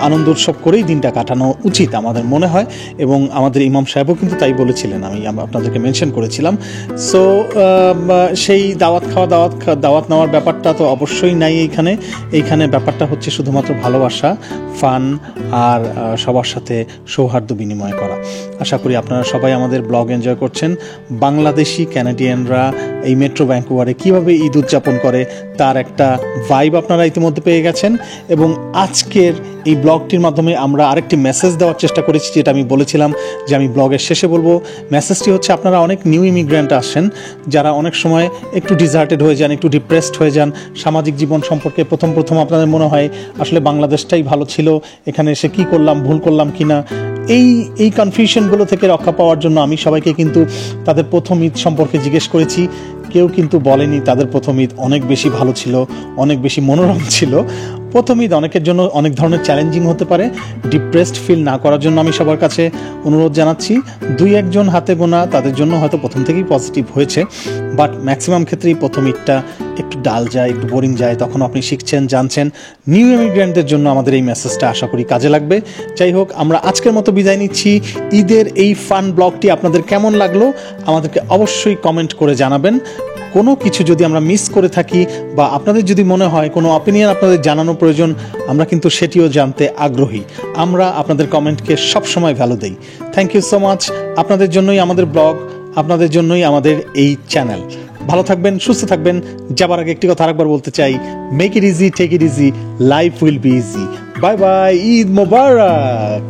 আনন্দ উৎসব করেই দিনটা কাটানো উচিত আমাদের মনে হয়। এবং আমাদের ইমাম সাহেবও কিন্তু তাই বলেছিলেন, আমি আপনাদেরকে মেনশন করেছিলাম। সো সেই দাওয়াত খাওয়া, দাওয়াত নেওয়ার ব্যাপারটা তো অবশ্যই নাই এইখানে ব্যাপারটা হচ্ছে শুধুমাত্র ভালোবাসা, ফান আর সবার সাথে সৌহার্দ্য বিনিময় করা। আশা করি আপনারা সবাই আমাদের ব্লগ এনজয় করছেন। বাংলাদেশি ক্যানাডিয়ানরা এই মেট্রো ভ্যানকুভারে কীভাবে ঈদ উদযাপন করে তার একটা ভাইব আপনারা ইতিমধ্যে পেয়ে গেছেন। এবং আজকের এই ব্লগটির মাধ্যমে আমরা আরেকটি মেসেজ দেওয়ার চেষ্টা করেছি, যেটা আমি বলেছিলাম যে আমি ব্লগের শেষে বলবো। মেসেজটি হচ্ছে, আপনারা অনেক নিউ ইমিগ্রেন্ট আসেন, যারা অনেক সময় একটু ডিজার্টেড হয়ে যান, একটু ডিপ্রেসড হয়ে যান সামাজিক জীবন সম্পর্কে। প্রথম আপনাদের মনে হয় আসলে বাংলাদেশটাই ভালো ছিল, এখানে এসে কি করলাম, ভুল করলাম কিনা। এই কনফিউশনগুলো থেকে রক্ষা পাওয়ার জন্য আমি সবাইকে কিন্তু তাদের প্রথম ঈদ সম্পর্কে জিজ্ঞেস করেছি। কেউ কিন্তু বলেনি তাদের প্রথম ঈদ অনেক বেশি ভালো ছিল, অনেক বেশি মনোরম ছিল। প্রথম ঈদ অনেকের জন্য অনেক ধরনের চ্যালেঞ্জিং হতে পারে। ডিপ্রেসড ফিল না করার জন্য আমি সবার কাছে অনুরোধ জানাচ্ছি। 2-1 জন হাতে গোনা তাদের জন্য হয়তো প্রথম থেকেই পজিটিভ হয়েছে, বাট ম্যাক্সিমাম ক্ষেত্রেই প্রথম ঈদটা একটু ডাল যায়, একটু বোরিং যায়। তখন আপনি শিখছেন, জানছেন। নিউ ইমিগ্রেন্টদের জন্য আমাদের এই মেসেজটা আশা করি কাজে লাগবে। যাই হোক, আমরা আজকের মতো বিদায় নিচ্ছি। ঈদের এই ফান ব্লগটি আপনাদের কেমন লাগলো আমাদেরকে অবশ্যই কমেন্ট করে জানাবেন। কোনো কিছু যদি আমরা মিস করে থাকি বা আপনাদের যদি মনে হয় কোনো অপিনিয়ন আপনাদের জানানো প্রয়োজন, আমরা কিন্তু সেটিও জানতে আগ্রহী। আমরা আপনাদের কমেন্টকে সবসময় ভ্যালু দেই। Thank you so much. আপনাদের জন্যই আমাদের ব্লগ, আপনাদের জন্যই আমাদের এই চ্যানেল। ভালো থাকবেন, সুস্থ থাকবেন। যাবার আগে একটি কথা আরেকবার বলতে চাই, make it easy, take it easy, life will be easy. Bye bye, Eid Mobarak.